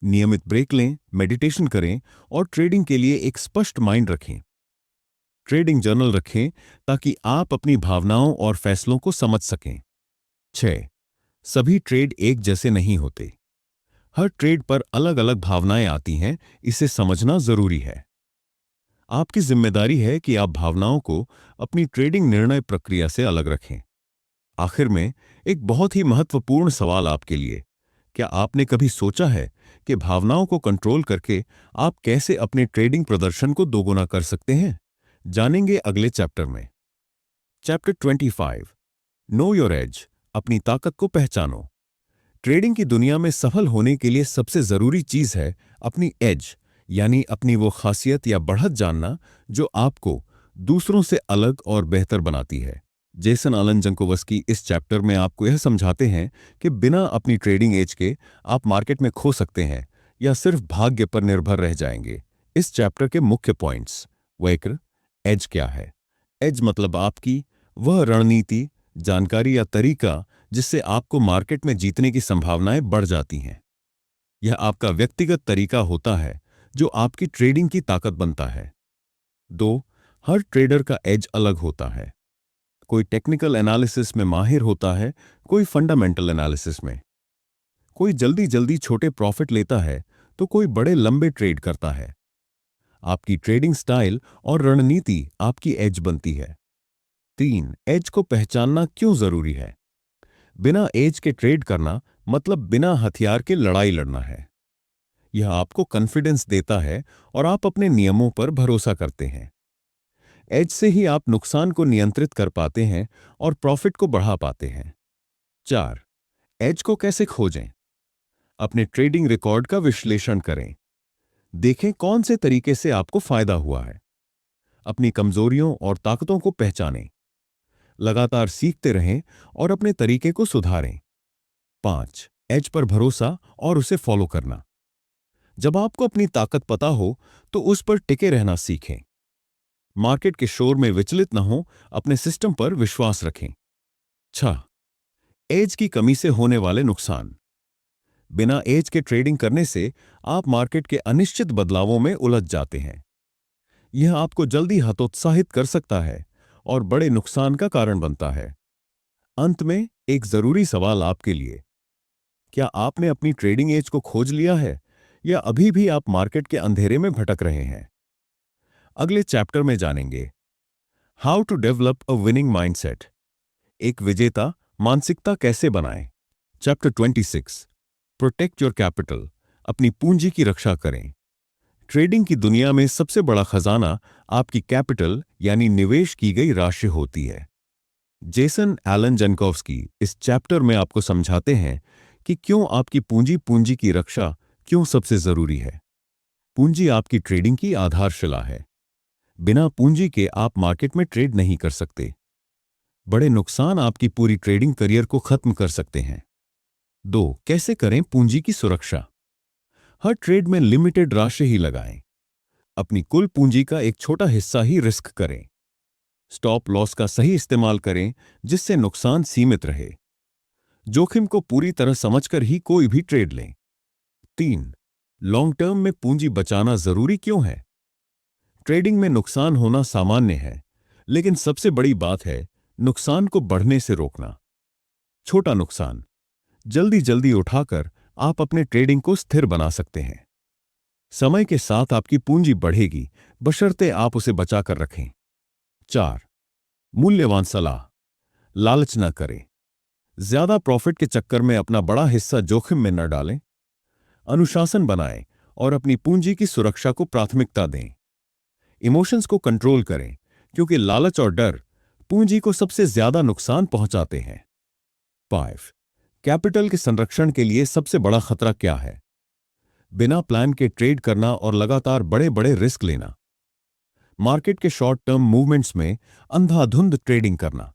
नियमित ब्रेक लें, मेडिटेशन करें और ट्रेडिंग के लिए एक स्पष्ट माइंड रखें। ट्रेडिंग जर्नल रखें ताकि आप अपनी भावनाओं और फैसलों को समझ सकें। 6, सभी ट्रेड एक जैसे नहीं होते। हर ट्रेड पर अलग अलग भावनाएं आती हैं, इसे समझना जरूरी है। आपकी जिम्मेदारी है कि आप भावनाओं को अपनी ट्रेडिंग निर्णय प्रक्रिया से अलग रखें। आखिर में एक बहुत ही महत्वपूर्ण सवाल आपके लिए। क्या आपने कभी सोचा है कि भावनाओं को कंट्रोल करके आप कैसे अपने ट्रेडिंग प्रदर्शन को दोगुना कर सकते हैं? जानेंगे अगले चैप्टर में। चैप्टर 25, नो योर एज, अपनी ताकत को पहचानो। ट्रेडिंग की दुनिया में सफल होने के लिए सबसे जरूरी चीज है अपनी एज, यानी अपनी वो खासियत या बढ़त जानना जो आपको दूसरों से अलग और बेहतर बनाती है। जेसन एलन जेनकोव्स्की इस चैप्टर में आपको यह समझाते हैं कि बिना अपनी ट्रेडिंग एज के आप मार्केट में खो सकते हैं या सिर्फ भाग्य पर निर्भर रह जाएंगे। इस चैप्टर के मुख्य पॉइंट्स। वैक्र, एज क्या है? एज मतलब आपकी वह रणनीति, जानकारी या तरीका जिससे आपको मार्केट में जीतने की संभावनाएं बढ़ जाती हैं। यह आपका व्यक्तिगत तरीका होता है जो आपकी ट्रेडिंग की ताकत बनता है। 2, हर ट्रेडर का एज अलग होता है। कोई टेक्निकल एनालिसिस में माहिर होता है, कोई फंडामेंटल एनालिसिस में। कोई जल्दी जल्दी छोटे प्रॉफिट लेता है, तो कोई बड़े लंबे ट्रेड करता है। आपकी ट्रेडिंग स्टाइल और रणनीति आपकी एज बनती है। 3, एज को पहचानना क्यों जरूरी है? बिना एज के ट्रेड करना मतलब बिना हथियार के लड़ाई लड़ना है। यह आपको कॉन्फिडेंस देता है और आप अपने नियमों पर भरोसा करते हैं। एज से ही आप नुकसान को नियंत्रित कर पाते हैं और प्रॉफिट को बढ़ा पाते हैं। 4, एज को कैसे खोजें? अपने ट्रेडिंग रिकॉर्ड का विश्लेषण करें। देखें कौन से तरीके से आपको फायदा हुआ है। अपनी कमजोरियों और ताकतों को पहचानें। लगातार सीखते रहें और अपने तरीके को सुधारें। 5, एज पर भरोसा और उसे फॉलो करना। जब आपको अपनी ताकत पता हो तो उस पर टिके रहना सीखें। मार्केट के शोर में विचलित न हो, अपने सिस्टम पर विश्वास रखें। 6, एज की कमी से होने वाले नुकसान। बिना एज के ट्रेडिंग करने से आप मार्केट के अनिश्चित बदलावों में उलझ जाते हैं। यह आपको जल्दी हतोत्साहित कर सकता है और बड़े नुकसान का कारण बनता है। अंत में एक जरूरी सवाल आपके लिए। क्या आपने अपनी ट्रेडिंग एज को खोज लिया है या अभी भी आप मार्केट के अंधेरे में भटक रहे हैं? अगले चैप्टर में जानेंगे how to develop a winning mindset, एक विजेता मानसिकता कैसे बनाएं। चैप्टर 26, प्रोटेक्ट योर कैपिटल, अपनी पूंजी की रक्षा करें। ट्रेडिंग की दुनिया में सबसे बड़ा खजाना आपकी कैपिटल यानी निवेश की गई राशि होती है। जेसन एलन जेनकोव्स्की इस चैप्टर में आपको समझाते हैं कि क्यों आपकी पूंजी की रक्षा क्यों सबसे जरूरी है। पूंजी आपकी ट्रेडिंग की आधारशिला है। बिना पूंजी के आप मार्केट में ट्रेड नहीं कर सकते। बड़े नुकसान आपकी पूरी ट्रेडिंग करियर को खत्म कर सकते हैं। 2. कैसे करें पूंजी की सुरक्षा? हर ट्रेड में लिमिटेड राशि ही लगाएं। अपनी कुल पूंजी का एक छोटा हिस्सा ही रिस्क करें। स्टॉप लॉस का सही इस्तेमाल करें जिससे नुकसान सीमित रहे। जोखिम को पूरी तरह समझकर ही कोई भी ट्रेड लें। 3. लॉन्ग टर्म में पूंजी बचाना जरूरी क्यों है? ट्रेडिंग में नुकसान होना सामान्य है, लेकिन सबसे बड़ी बात है नुकसान को बढ़ने से रोकना। छोटा नुकसान जल्दी जल्दी उठाकर आप अपने ट्रेडिंग को स्थिर बना सकते हैं। समय के साथ आपकी पूंजी बढ़ेगी, बशर्ते आप उसे बचाकर रखें। 4. मूल्यवान सलाह। लालच न करें। ज्यादा प्रॉफिट के चक्कर में अपना बड़ा हिस्सा जोखिम में न डालें। अनुशासन बनाएं और अपनी पूंजी की सुरक्षा को प्राथमिकता दें। इमोशंस को कंट्रोल करें, क्योंकि लालच और डर पूंजी को सबसे ज्यादा नुकसान पहुंचाते हैं। 5. कैपिटल के संरक्षण के लिए सबसे बड़ा खतरा क्या है? बिना प्लान के ट्रेड करना और लगातार बड़े बड़े रिस्क लेना। मार्केट के शॉर्ट टर्म मूवमेंट्स में अंधाधुंध ट्रेडिंग करना।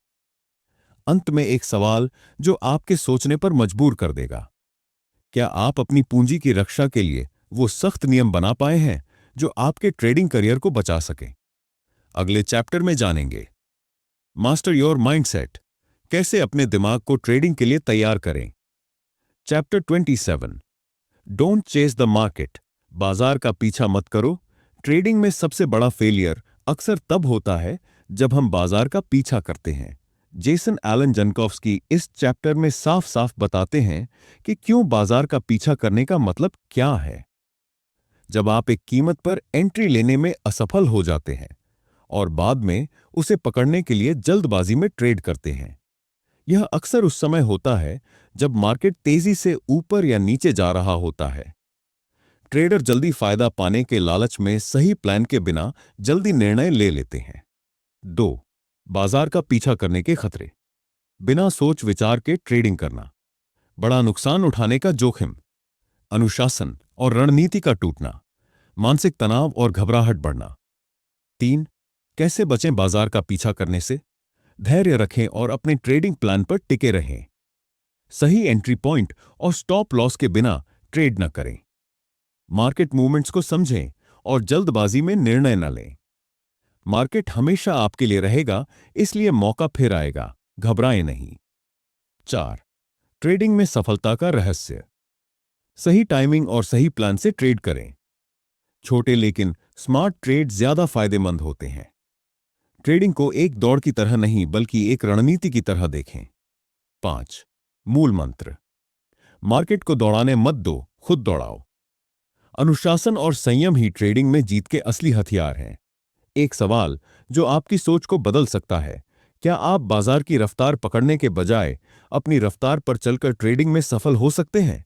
अंत में एक सवाल जो आपके सोचने पर मजबूर कर देगा। क्या आप अपनी पूंजी की रक्षा के लिए वो सख्त नियम बना पाए हैं जो आपके ट्रेडिंग करियर को बचा सके? अगले चैप्टर में जानेंगे मास्टर योर माइंडसेट, कैसे अपने दिमाग को ट्रेडिंग के लिए तैयार करें। Chapter 27, don't chase the market, बाजार का पीछा मत करो। ट्रेडिंग में सबसे बड़ा फेलियर अक्सर तब होता है जब हम बाजार का पीछा करते हैं। जेसन एलन जनकॉफ्स्की इस चैप्टर में साफ साफ बताते हैं कि क्यों बाजार का पीछा करने का मतलब क्या है। जब आप एक कीमत पर एंट्री लेने में असफल हो जाते हैं और बाद में उसे पकड़ने के लिए जल्दबाजी में ट्रेड करते हैं, यह अक्सर उस समय होता है जब मार्केट तेजी से ऊपर या नीचे जा रहा होता है। ट्रेडर जल्दी फायदा पाने के लालच में सही प्लान के बिना जल्दी निर्णय ले लेते हैं। 2. बाजार का पीछा करने के खतरे। बिना सोच विचार के ट्रेडिंग करना, बड़ा नुकसान उठाने का जोखिम, अनुशासन और रणनीति का टूटना, मानसिक तनाव और घबराहट बढ़ना। 3. कैसे बचें बाजार का पीछा करने से? धैर्य रखें और अपने ट्रेडिंग प्लान पर टिके रहें। सही एंट्री पॉइंट और स्टॉप लॉस के बिना ट्रेड न करें। मार्केट मूवमेंट्स को समझें और जल्दबाजी में निर्णय न लें। मार्केट हमेशा आपके लिए रहेगा, इसलिए मौका फिर आएगा, घबराएं नहीं। 4. ट्रेडिंग में सफलता का रहस्य। सही टाइमिंग और सही प्लान से ट्रेड करें। छोटे लेकिन स्मार्ट ट्रेड ज्यादा फायदेमंद होते हैं। ट्रेडिंग को एक दौड़ की तरह नहीं बल्कि एक रणनीति की तरह देखें। 5. मूल मंत्र। मार्केट को दौड़ाने मत दो, खुद दौड़ाओ। अनुशासन और संयम ही ट्रेडिंग में जीत के असली हथियार हैं। एक सवाल जो आपकी सोच को बदल सकता है, क्या आप बाजार की रफ्तार पकड़ने के बजाय अपनी रफ्तार पर चलकर ट्रेडिंग में सफल हो सकते हैं?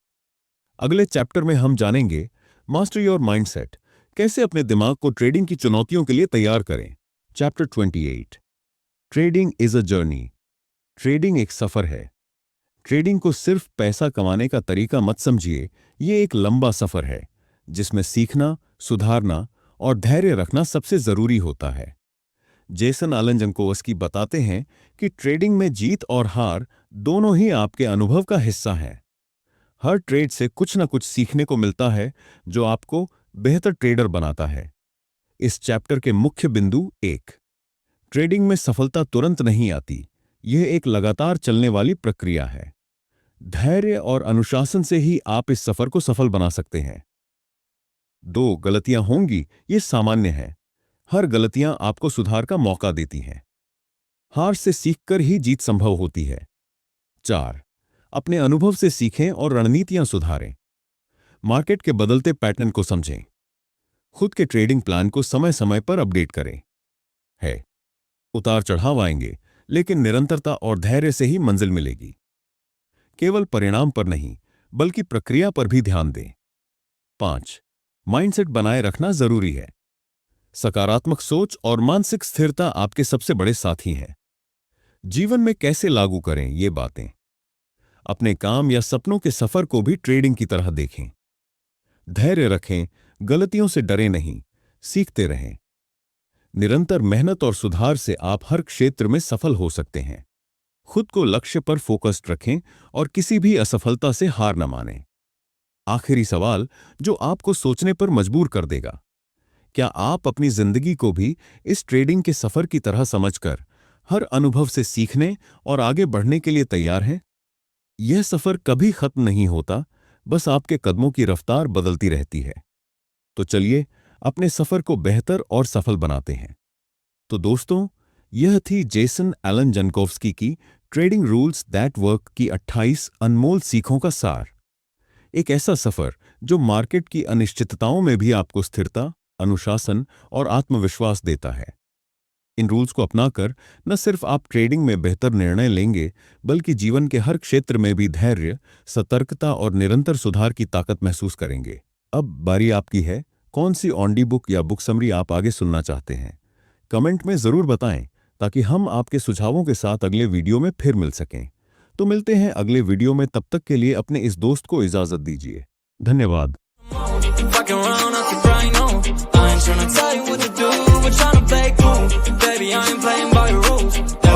अगले चैप्टर में हम जानेंगे मास्टर योर माइंडसेट, कैसे अपने दिमाग को ट्रेडिंग की चुनौतियों के लिए तैयार करें। Chapter 28, trading is a journey. Trading एक सफर है। ट्रेडिंग को सिर्फ पैसा कमाने का तरीका मत समझिए, ये एक लंबा सफर है जिसमें सीखना, सुधारना और धैर्य रखना सबसे जरूरी होता है। जेसन एलन जनकोव्स्की बताते हैं कि ट्रेडिंग में जीत और हार दोनों ही आपके अनुभव का हिस्सा हैं। हर ट्रेड से कुछ न कुछ सीखने को मिलता है जो आपको बेहतर ट्रेडर बनाता है। इस चैप्टर के मुख्य बिंदु 1, ट्रेडिंग में सफलता तुरंत नहीं आती, यह एक लगातार चलने वाली प्रक्रिया है। धैर्य और अनुशासन से ही आप इस सफर को सफल बना सकते हैं। 2, गलतियां होंगी, ये सामान्य है। हर गलतियां आपको सुधार का मौका देती हैं। हार से सीखकर ही जीत संभव होती है। 4, अपने अनुभव से सीखें और रणनीतियां सुधारें। मार्केट के बदलते पैटर्न को समझें। खुद के ट्रेडिंग प्लान को समय समय पर अपडेट करें। है उतार चढ़ाव आएंगे, लेकिन निरंतरता और धैर्य से ही मंजिल मिलेगी। केवल परिणाम पर नहीं, बल्कि प्रक्रिया पर भी ध्यान दें। 5, माइंडसेट बनाए रखना जरूरी है। सकारात्मक सोच और मानसिक स्थिरता आपके सबसे बड़े साथी हैं। जीवन में कैसे लागू करें ये बातें? अपने काम या सपनों के सफर को भी ट्रेडिंग की तरह देखें। धैर्य रखें, गलतियों से डरे नहीं, सीखते रहें। निरंतर मेहनत और सुधार से आप हर क्षेत्र में सफल हो सकते हैं। खुद को लक्ष्य पर फोकस्ड रखें और किसी भी असफलता से हार न मानें। आखिरी सवाल जो आपको सोचने पर मजबूर कर देगा, क्या आप अपनी जिंदगी को भी इस ट्रेडिंग के सफर की तरह समझकर हर अनुभव से सीखने और आगे बढ़ने के लिए तैयार हैं? यह सफर कभी खत्म नहीं होता, बस आपके कदमों की रफ्तार बदलती रहती है। तो चलिए अपने सफर को बेहतर और सफल बनाते हैं। तो दोस्तों, यह थी जेसन एलन जनकोव्स्की की ट्रेडिंग रूल्स दैट वर्क की 28 अनमोल सीखों का सार। एक ऐसा सफर जो मार्केट की अनिश्चितताओं में भी आपको स्थिरता, अनुशासन और आत्मविश्वास देता है। इन रूल्स को अपनाकर न सिर्फ आप ट्रेडिंग में बेहतर निर्णय लेंगे, बल्कि जीवन के हर क्षेत्र में भी धैर्य, सतर्कता और निरंतर सुधार की ताकत महसूस करेंगे। अब बारी आपकी है, कौन सी ऑडियो बुक या बुक समरी आप आगे सुनना चाहते हैं? कमेंट में जरूर बताएं ताकि हम आपके सुझावों के साथ अगले वीडियो में फिर मिल सकें। तो मिलते हैं अगले वीडियो में, तब तक के लिए अपने इस दोस्त को इजाजत दीजिए। धन्यवाद। Fucking around, I can grind on. I ain't tryna tell you what to do, but tryna play cool. Baby, I ain't playing by your rules.